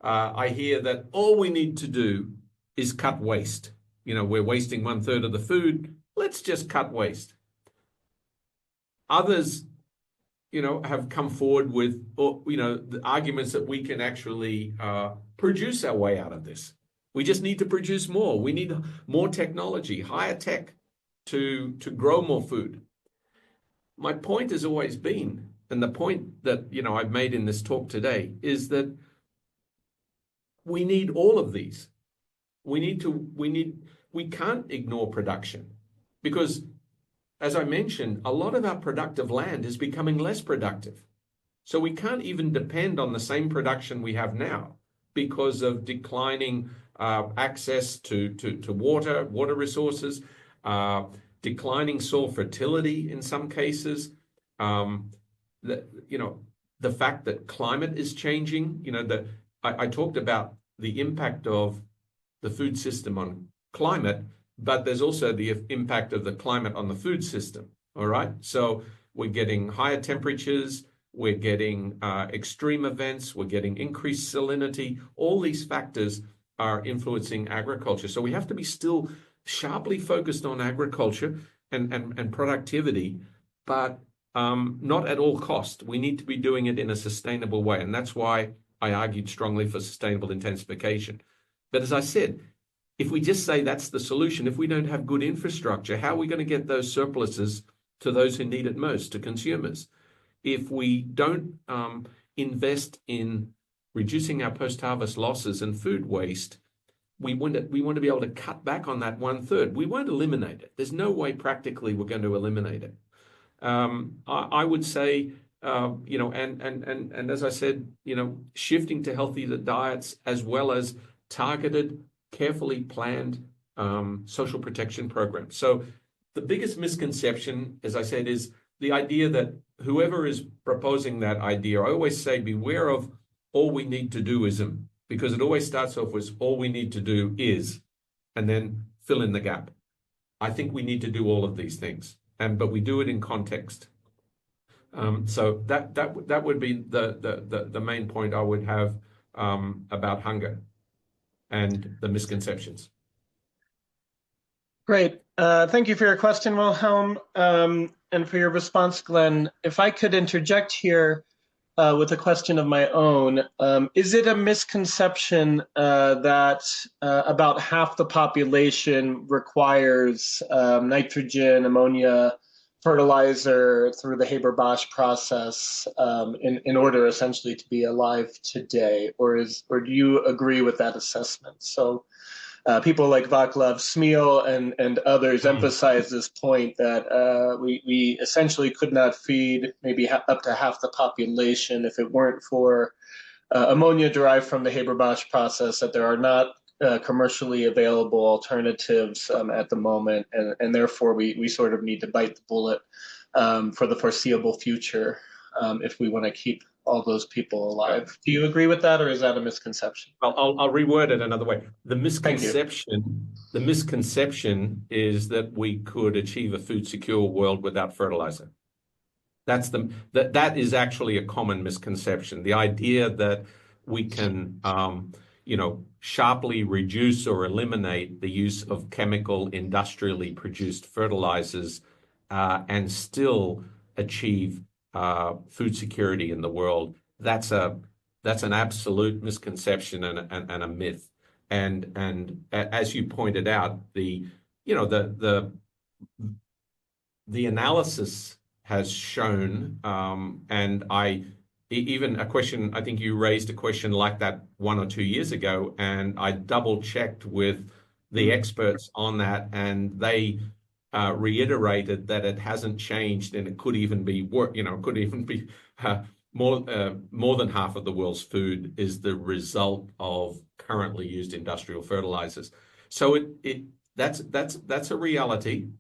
I hear that all we need to do is cut waste. We're wasting 1/3 of the food. Let's just cut waste. Others, have come forward with, the arguments that we can actually produce our way out of this. We just need to produce more. We need more technology, higher tech to grow more food. My point has always been, and the point that, I've made in this talk today, is that we need all of these. We can't ignore production, because, as I mentioned, a lot of our productive land is becoming less productive. So we can't even depend on the same production we have now because of declining access to water resources, declining soil fertility in some cases. The fact that climate is changing, I talked about the impact of the food system on climate, but there's also the impact of the climate on the food system. All right. So we're getting higher temperatures, we're getting extreme events, we're getting increased salinity. All these factors are influencing agriculture. So we have to be still sharply focused on agriculture and productivity, but not at all cost. We need to be doing it in a sustainable way. And that's why I argued strongly for sustainable intensification. But as I said, if we just say that's the solution, if we don't have good infrastructure, how are we going to get those surpluses to those who need it most, to consumers? If we don't invest in reducing our post-harvest losses and food waste, we want to be able to cut back on that 1/3. We won't eliminate it. There's no way practically we're going to eliminate it. I would say you know, and as I said, you know, shifting to healthier diets as well as targeted, carefully planned social protection programs. So the biggest misconception, as I said, is the idea that whoever is proposing that idea, I always say, beware of all we need to do ism, because it always starts off with all we need to do is, and then fill in the gap. I think we need to do all of these things, but we do it in context. So that would be the main point I would have about hunger and the misconceptions. Great. Thank you for your question, Wilhelm, and for your response, Glenn. If I could interject here with a question of my own, is it a misconception that about half the population requires nitrogen, ammonia, fertilizer through the Haber-Bosch process in order essentially to be alive today? Or do you agree with that assessment? So people like Vaclav Smil and others emphasize this point that we essentially could not feed maybe up to half the population if it weren't for ammonia derived from the Haber-Bosch process, that there are not commercially available alternatives at the moment, and therefore we sort of need to bite the bullet for the foreseeable future if we want to keep all those people alive. Do you agree with that, or is that a misconception? I'll reword it another way. The misconception is that we could achieve a food secure world without fertilizer. That is actually a common misconception. The idea that we can sharply reduce or eliminate the use of chemical industrially produced fertilizers and still achieve food security in the world, that's an absolute misconception and a myth. And as you pointed out, the analysis has shown, and even a question, I think you raised a question like that 1 or 2 years ago, and I double checked with the experts on that, and they reiterated that it hasn't changed, and it could even be more than half of the world's food is the result of currently used industrial fertilizers. So that's a reality.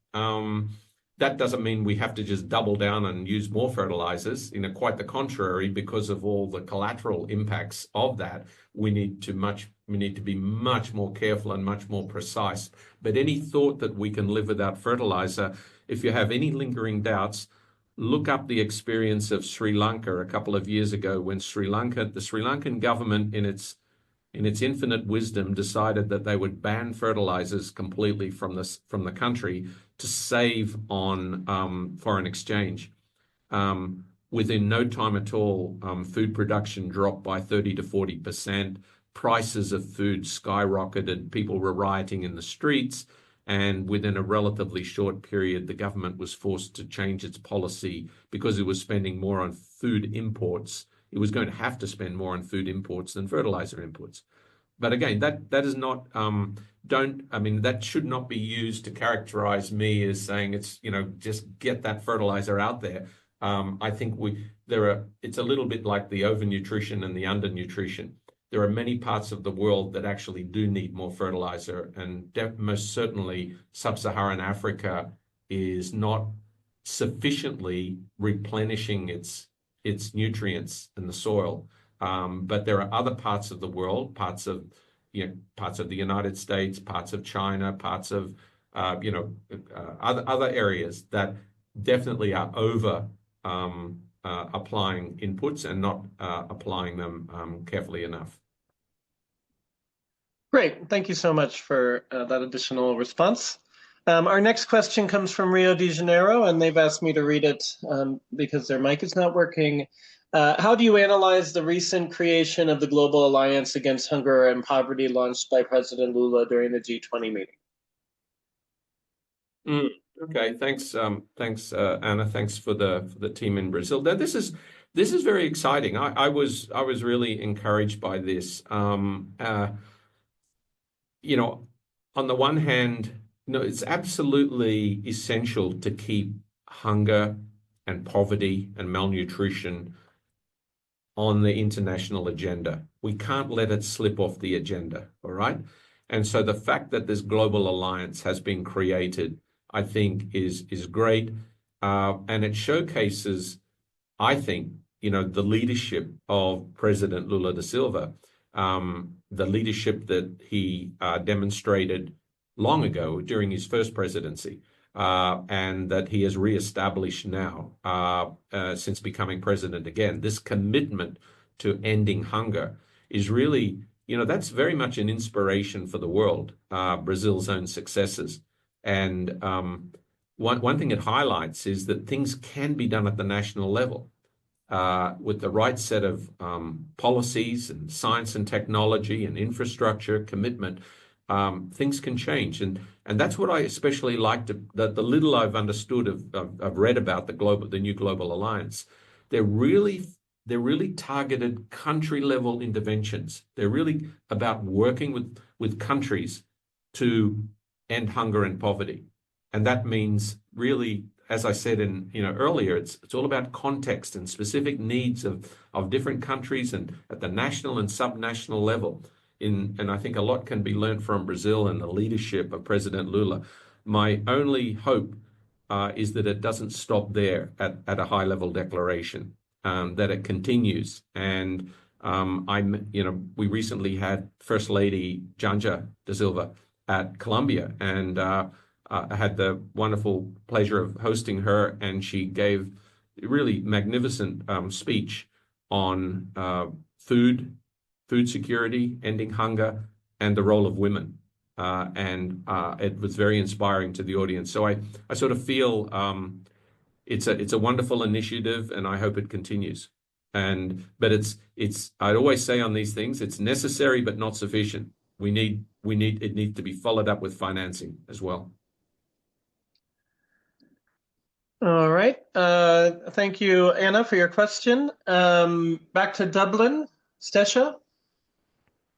That doesn't mean we have to just double down and use more fertilizers. Quite the contrary, because of all the collateral impacts of that, we need to be much more careful and much more precise. But any thought that we can live without fertilizer, if you have any lingering doubts, look up the experience of Sri Lanka a couple of years ago, when the Sri Lankan government, in its infinite wisdom, decided that they would ban fertilizers completely from the country to save on foreign exchange. Within no time at all, food production dropped by 30 to 40%. Prices of food skyrocketed. People were rioting in the streets. And within a relatively short period, the government was forced to change its policy because it was spending more on food imports. It was going to have to spend more on food imports than fertilizer imports. But again, that is not, that should not be used to characterize me as saying it's, just get that fertilizer out there. I think it's a little bit like the overnutrition and the undernutrition. There are many parts of the world that actually do need more fertilizer, and most certainly sub-Saharan Africa is not sufficiently replenishing its nutrients in the soil. But there are other parts of the world, parts of the United States, parts of China, parts of other areas that definitely are over applying inputs and not applying them carefully enough. Great. Thank you so much for that additional response. Our next question comes from Rio de Janeiro, and they've asked me to read it because their mic is not working. How do you analyze the recent creation of the Global Alliance Against Hunger and Poverty launched by President Lula during the G20 meeting? Okay, thanks, Anna. Thanks for the team in Brazil. Now, this is very exciting. I was really encouraged by this. On the one hand, it's absolutely essential to keep hunger and poverty and malnutrition on the international agenda. We can't let it slip off the agenda, all right? And so the fact that this global alliance has been created, I think, is great. And it showcases, I think, the leadership of President Lula da Silva, the leadership that he demonstrated long ago during his first presidency, and that he has reestablished now since becoming president again. This commitment to ending hunger is really, that's very much an inspiration for the world, Brazil's own successes. And one thing it highlights is that things can be done at the national level. With the right set of policies and science and technology and infrastructure commitment, things can change. And that's what I especially liked, the little I've understood I've read about the new global alliance. They're really targeted country level interventions. They're really about working with countries to end hunger and poverty. And that means really, as I said earlier, it's all about context and specific needs of different countries and at the national and subnational level. And I think a lot can be learned from Brazil and the leadership of President Lula. My only hope is that it doesn't stop there at a high level declaration, that it continues. And we recently had First Lady Janja da Silva at Colombia, and I had the wonderful pleasure of hosting her, and she gave a really magnificent speech on food security, ending hunger, and the role of women. And it was very inspiring to the audience. So I sort of feel it's a wonderful initiative, and I hope it continues. But I'd always say on these things, it's necessary but not sufficient. It needs to be followed up with financing as well. All right. Thank you, Anna, for your question. Back to Dublin, Stesha.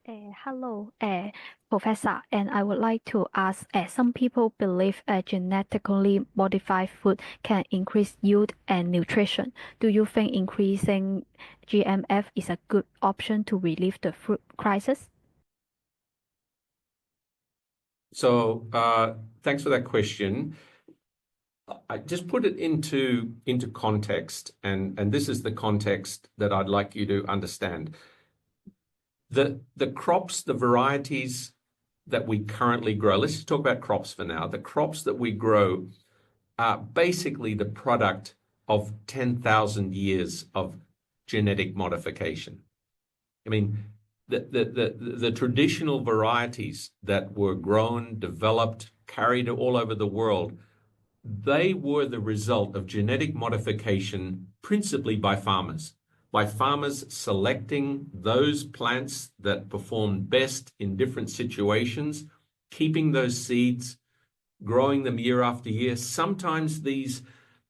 Hello, Professor, and I would like to ask, some people believe genetically modified food can increase yield and nutrition. Do you think increasing GMF is a good option to relieve the food crisis? So thanks for that question. I just put it into context, and this is the context that I'd like you to understand. The crops, the varieties that we currently grow, let's just talk about crops for now. The crops that we grow are basically the product of 10,000 years of genetic modification. I mean, the traditional varieties that were grown, developed, carried all over the world, they were the result of genetic modification principally by farmers selecting those plants that performed best in different situations, keeping those seeds, growing them year after year. Sometimes these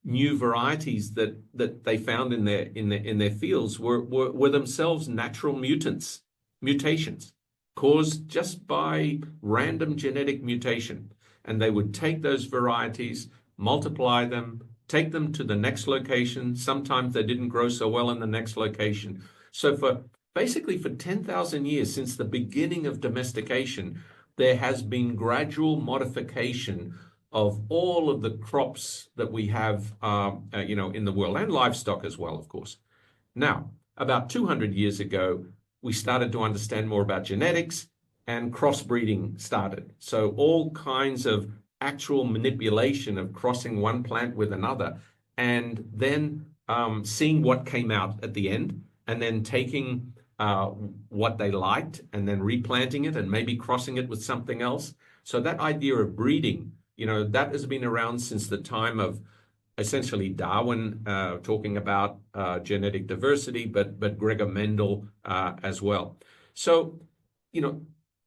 new varieties that they found in their fields were themselves natural mutations caused just by random genetic mutation. And they would take those varieties, multiply them, take them to the next location. Sometimes they didn't grow so well in the next location. So for 10,000 years, since the beginning of domestication, there has been gradual modification of all of the crops that we have, in the world, and livestock as well, of course. Now, about 200 years ago, we started to understand more about genetics, and crossbreeding started. So all kinds of actual manipulation of crossing one plant with another, and then seeing what came out at the end, and then taking what they liked and then replanting it and maybe crossing it with something else. So that idea of breeding, that has been around since the time of essentially Darwin, talking about genetic diversity, but Gregor Mendel as well. So,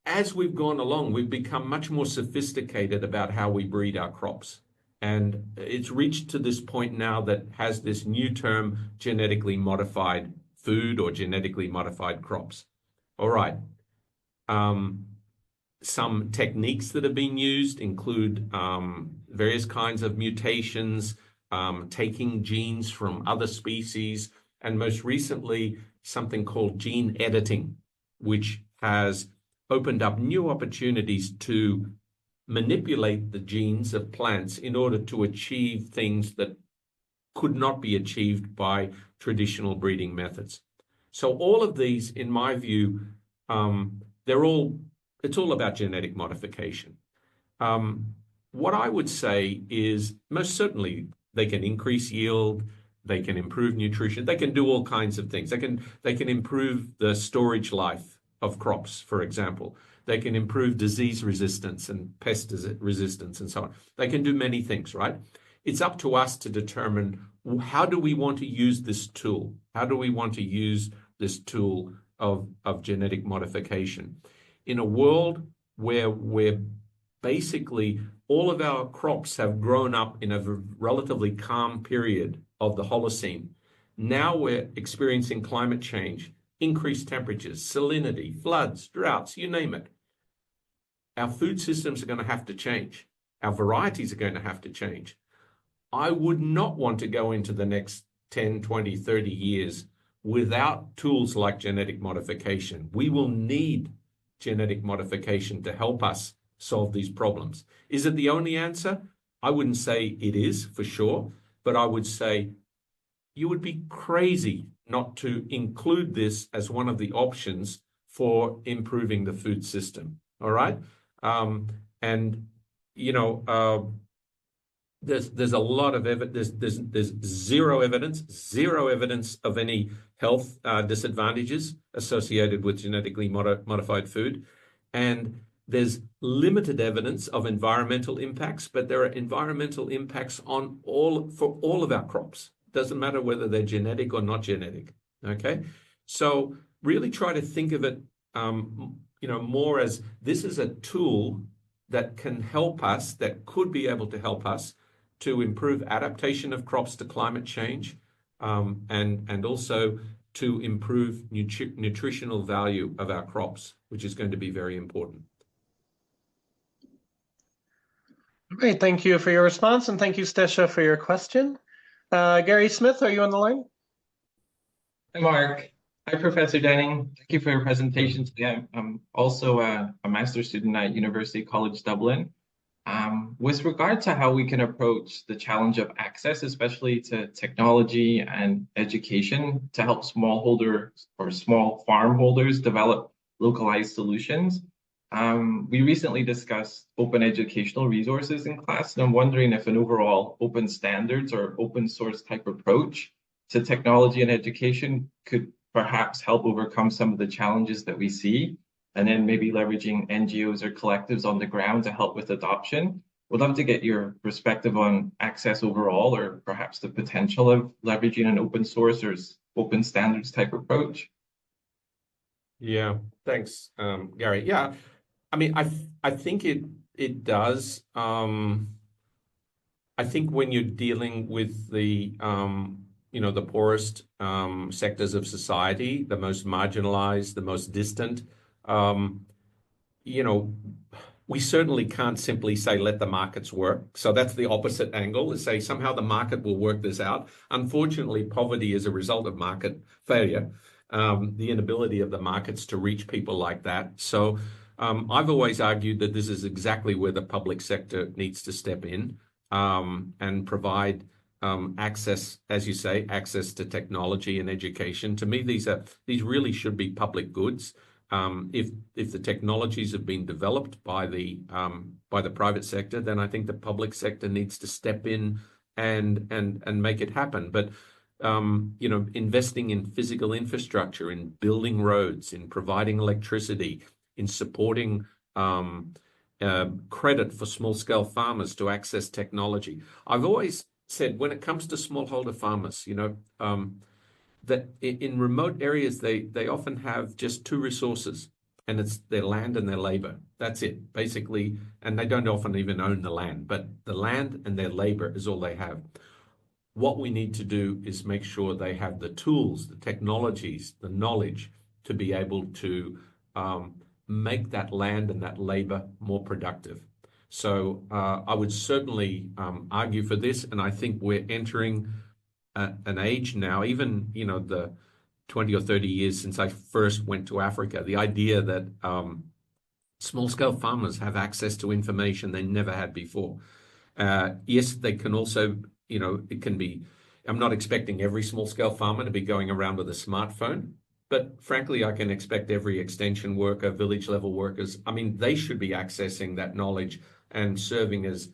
as we've gone along, we've become much more sophisticated about how we breed our crops. And it's reached to this point now that has this new term, genetically modified food or genetically modified crops. All right. Some techniques that have been used include various kinds of mutations, taking genes from other species, and most recently, something called gene editing, which has opened up new opportunities to manipulate the genes of plants in order to achieve things that could not be achieved by traditional breeding methods. So all of these, in my view, it's all about genetic modification. What I would say is most certainly they can increase yield, they can improve nutrition, they can do all kinds of things. They can improve the storage life of crops, for example. They can improve disease resistance and pest resistance and so on. They can do many things, right? It's up to us to determine how do we want to use this tool? How do we want to use this tool of genetic modification? In a world where basically all of our crops have grown up in a relatively calm period of the Holocene, now we're experiencing climate change, increased temperatures, salinity, floods, droughts, you name it. Our food systems are going to have to change. Our varieties are going to have to change. I would not want to go into the next 10, 20, 30 years without tools like genetic modification. We will need genetic modification to help us solve these problems. Is it the only answer? I wouldn't say it is for sure, but I would say you would be crazy not to include this as one of the options for improving the food system. All right. There's a lot of evidence. There's zero evidence of any health disadvantages associated with genetically modified food, and there's limited evidence of environmental impacts. But there are environmental impacts for all of our crops. Doesn't matter whether they're genetic or not genetic. Okay, so really try to think of it, more as this is a tool that can help us, that could be able to help us to improve adaptation of crops to climate change, and also to improve nutritional value of our crops, which is going to be very important. Great, thank you for your response, and thank you, Stesha, for your question. Gary Smith, are you on the line? Hi, Mark. Hi, Professor Denning. Thank you for your presentation today. I'm also a master's student at University College Dublin. With regard to how we can approach the challenge of access, especially to technology and education, to help smallholder or small farm holders develop localized solutions, we recently discussed open educational resources in class, and I'm wondering if an overall open standards or open source type approach to technology and education could perhaps help overcome some of the challenges that we see, and then maybe leveraging NGOs or collectives on the ground to help with adoption. Would love to get your perspective on access overall, or perhaps the potential of leveraging an open source or open standards type approach. Yeah, thanks, Gary. Yeah, I mean, I think it does. I think when you're dealing with the the poorest sectors of society, the most marginalized, the most distant, we certainly can't simply say, let the markets work. So that's the opposite angle, is say somehow the market will work this out. Unfortunately, poverty is a result of market failure, the inability of the markets to reach people like that. So I've always argued that this is exactly where the public sector needs to step in and provide access, as you say, access to technology and education. To me, these really should be public goods. If the technologies have been developed by the private sector, then I think the public sector needs to step in and make it happen. But investing in physical infrastructure, in building roads, in providing electricity, in supporting credit for small-scale farmers to access technology. I've always said when it comes to smallholder farmers, that in remote areas, they often have just two resources, and it's their land and their labor. That's it, basically. And they don't often even own the land, but the land and their labor is all they have. What we need to do is make sure they have the tools, the technologies, the knowledge to be able to make that land and that labor more productive. So I would certainly argue for this, and I think we're entering an age now, even the 20 or 30 years since I first went to Africa, the idea that small-scale farmers have access to information they never had before. Yes, they can also, it can be, I'm not expecting every small-scale farmer to be going around with a smartphone, but frankly, I can expect every extension worker, village-level workers, I mean, they should be accessing that knowledge and serving as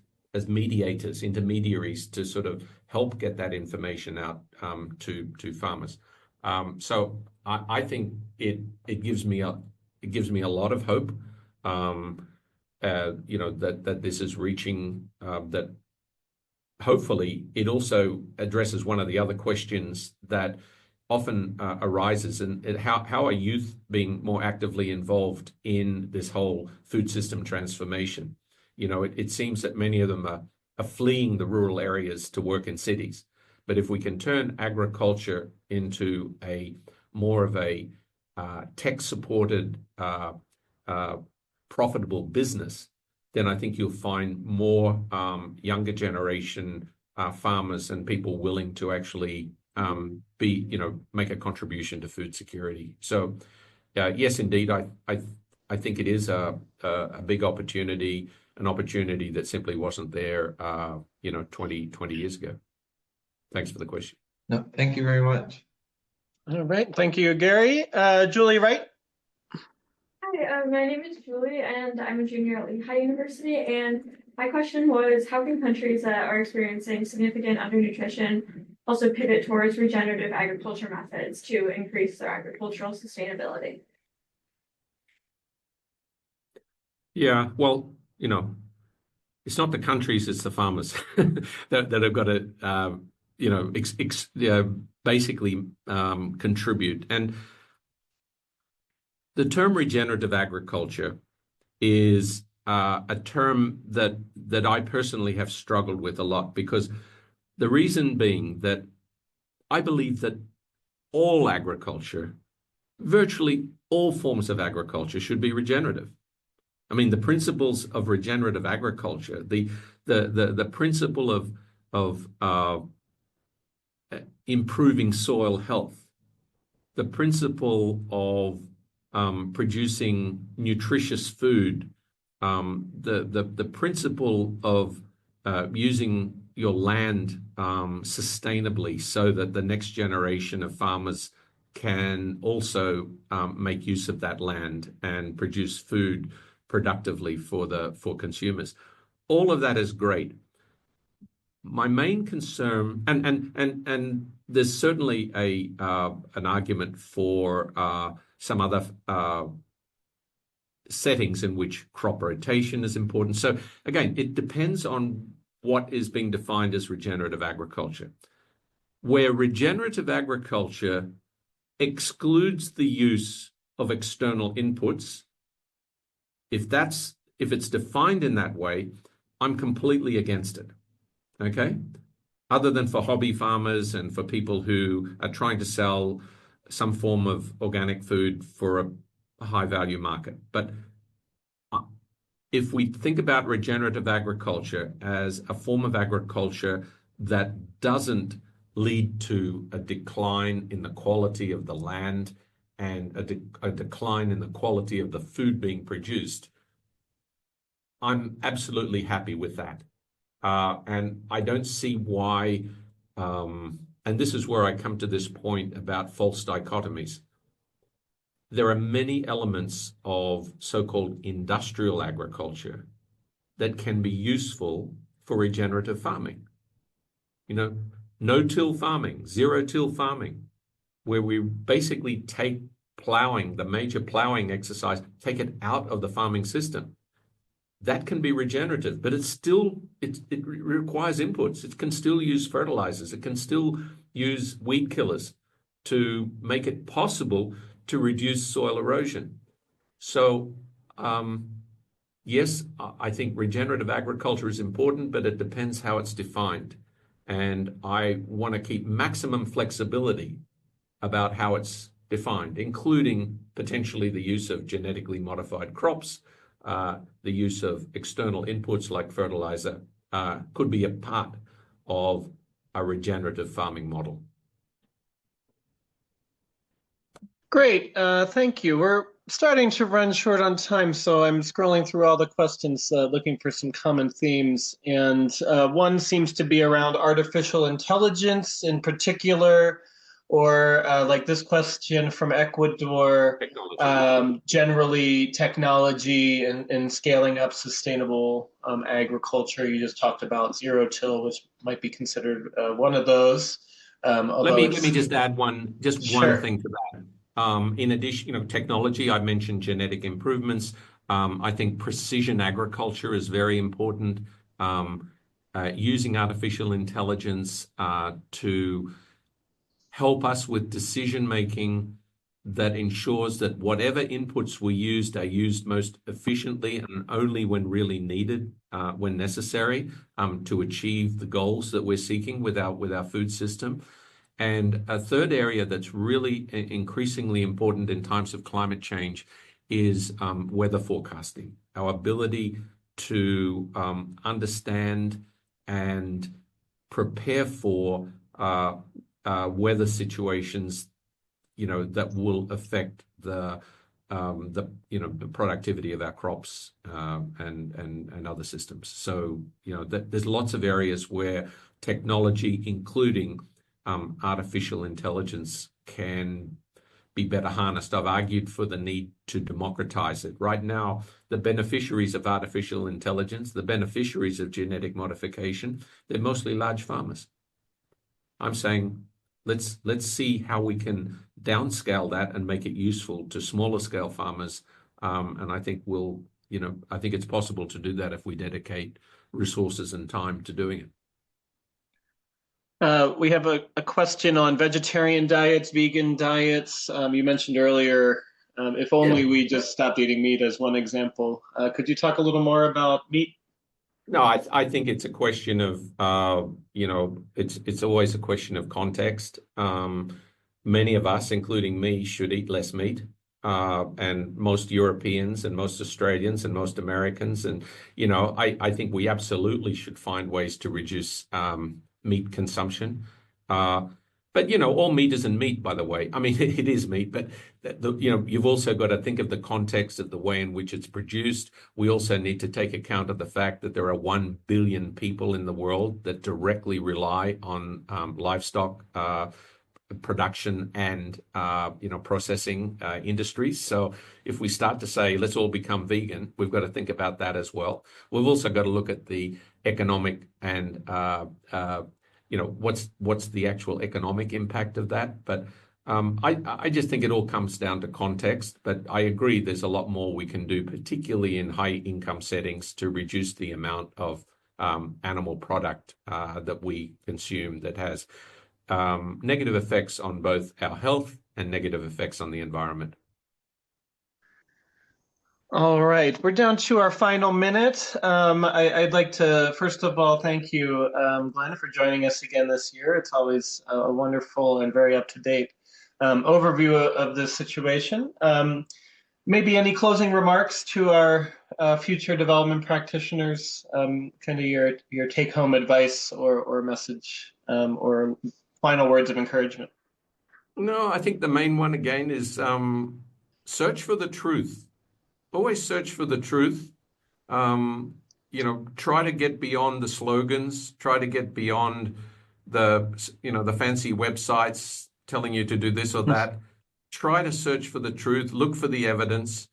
mediators, intermediaries to sort of help get that information out to farmers. So I think it gives me a lot of hope. That this is reaching that. Hopefully, it also addresses one of the other questions that often arises, and how are youth being more actively involved in this whole food system transformation? It seems that many of them are fleeing the rural areas to work in cities. But if we can turn agriculture into more of a tech-supported, profitable business, then I think you'll find more younger generation farmers and people willing to actually make a contribution to food security. So, yes, indeed, I think it is a big opportunity, an opportunity that simply wasn't there, 20 years ago. Thanks for the question. No, thank you very much. All right. Thank you, Gary. Julie Wright. Hi, my name is Julie, and I'm a junior at Lehigh University. And my question was, how can countries that are experiencing significant undernutrition also pivot towards regenerative agriculture methods to increase their agricultural sustainability? Yeah, well, it's not the countries, it's the farmers that have got to, basically contribute. And the term regenerative agriculture is a term that I personally have struggled with a lot, because the reason being that I believe that all agriculture, virtually all forms of agriculture, should be regenerative. I mean, the principles of regenerative agriculture, the principle of improving soil health, the principle of producing nutritious food, the principle of using your land sustainably so that the next generation of farmers can also make use of that land and produce food productively for consumers. All of that is great. My main concern, and there's certainly an argument for some other settings in which crop rotation is important. So again, it depends on what is being defined as regenerative agriculture. Where regenerative agriculture excludes the use of external inputs, if it's defined in that way, I'm completely against it. Okay? Other than for hobby farmers and for people who are trying to sell some form of organic food for a high value market. But if we think about regenerative agriculture as a form of agriculture that doesn't lead to a decline in the quality of the land and a decline in the quality of the food being produced, I'm absolutely happy with that. And I don't see why, and this is where I come to this point about false dichotomies. There are many elements of so-called industrial agriculture that can be useful for regenerative farming. No-till farming, zero-till farming, where we basically take plowing, the major plowing exercise, take it out of the farming system. That can be regenerative, but it requires inputs. It can still use fertilizers. It can still use weed killers to make it possible to reduce soil erosion. So, yes, I think regenerative agriculture is important, but it depends how it's defined. And I want to keep maximum flexibility about how it's defined, including potentially the use of genetically modified crops, the use of external inputs like fertilizer could be a part of a regenerative farming model. Great, thank you. We're starting to run short on time, so I'm scrolling through all the questions looking for some common themes. And one seems to be around artificial intelligence in particular, or like this question from Ecuador, generally technology and scaling up sustainable agriculture. You just talked about zero-till, which might be considered one of those. Let me just add one Sure. thing to that. In addition, technology, I mentioned genetic improvements. I think precision agriculture is very important. Using artificial intelligence to help us with decision making that ensures that whatever inputs we used are used most efficiently and only when really needed, when necessary, to achieve the goals that we're seeking with our food system. And a third area that's really increasingly important in times of climate change is weather forecasting. Our ability to understand and prepare for weather situations, that will affect the productivity of our crops and other systems. So there's lots of areas where technology, including artificial intelligence, can be better harnessed. I've argued for the need to democratize it. Right now, the beneficiaries of artificial intelligence, the beneficiaries of genetic modification, they're mostly large farmers. I'm saying let's see how we can downscale that and make it useful to smaller scale farmers. And I think I think it's possible to do that if we dedicate resources and time to doing it. We have a question on vegetarian diets, vegan diets. You mentioned earlier, if only we just stopped eating meat as one example. Could you talk a little more about meat? No, I think it's a question of, it's always a question of context. Many of us, including me, should eat less meat. And most Europeans and most Australians and most Americans. And, I think we absolutely should find ways to reduce meat consumption. But, all meat isn't meat, by the way. I mean, it is meat, but, you've also got to think of the context of the way in which it's produced. We also need to take account of the fact that there are 1 billion people in the world that directly rely on livestock production and, processing industries. So if we start to say, let's all become vegan, we've got to think about that as well. We've also got to look at the economic and, what's the actual economic impact of that. But I just think it all comes down to context. But I agree there's a lot more we can do, particularly in high income settings, to reduce the amount of animal product that we consume that has negative effects on both our health and negative effects on the environment. All right, we're down to our final minute. I'd like to, first of all, thank you, Glenn, for joining us again this year. It's always a wonderful and very up-to-date overview of this situation. Maybe any closing remarks to our future development practitioners, kind of your take-home advice or message or final words of encouragement? No, I think the main one, again, is search for the truth. Always search for the truth. Try to get beyond the slogans. Try to get beyond the fancy websites telling you to do this or that. Try to search for the truth. Look for the evidence.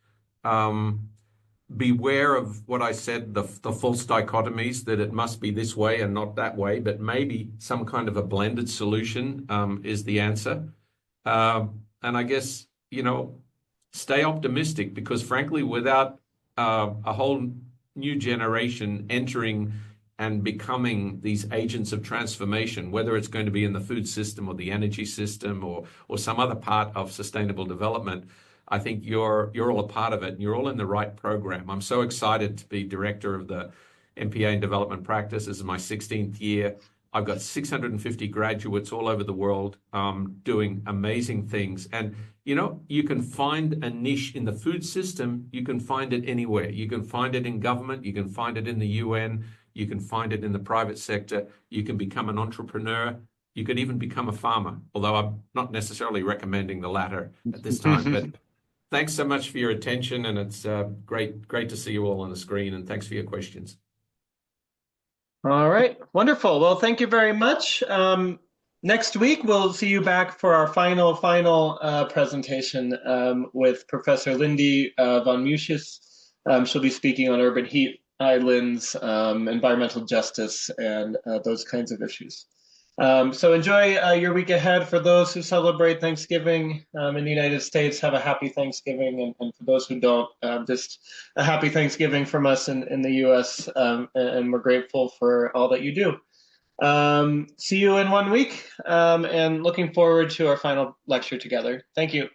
Beware of what I said, the false dichotomies, that it must be this way and not that way, but maybe some kind of a blended solution is the answer. And I guess, stay optimistic, because frankly, without a whole new generation entering and becoming these agents of transformation, whether it's going to be in the food system or the energy system or some other part of sustainable development, I think you're all a part of it and you're all in the right program. I'm so excited to be director of the MPA in development practice. This is my 16th year. I've got 650 graduates all over the world doing amazing things. And, you know, you can find a niche in the food system. You can find it anywhere. You can find it in government. You can find it in the UN. You can find it in the private sector. You can become an entrepreneur. You could even become a farmer, although I'm not necessarily recommending the latter at this time. But thanks so much for your attention. And it's great to see you all on the screen. And thanks for your questions. All right, wonderful. Well, thank you very much. Next week, we'll see you back for our final presentation with Professor Lindy von Muschis. She'll be speaking on urban heat islands, environmental justice, and those kinds of issues. So enjoy your week ahead. For those who celebrate Thanksgiving in the United States, have a happy Thanksgiving. And for those who don't, just a happy Thanksgiving from us in the US. And we're grateful for all that you do. See you in 1 week and looking forward to our final lecture together. Thank you.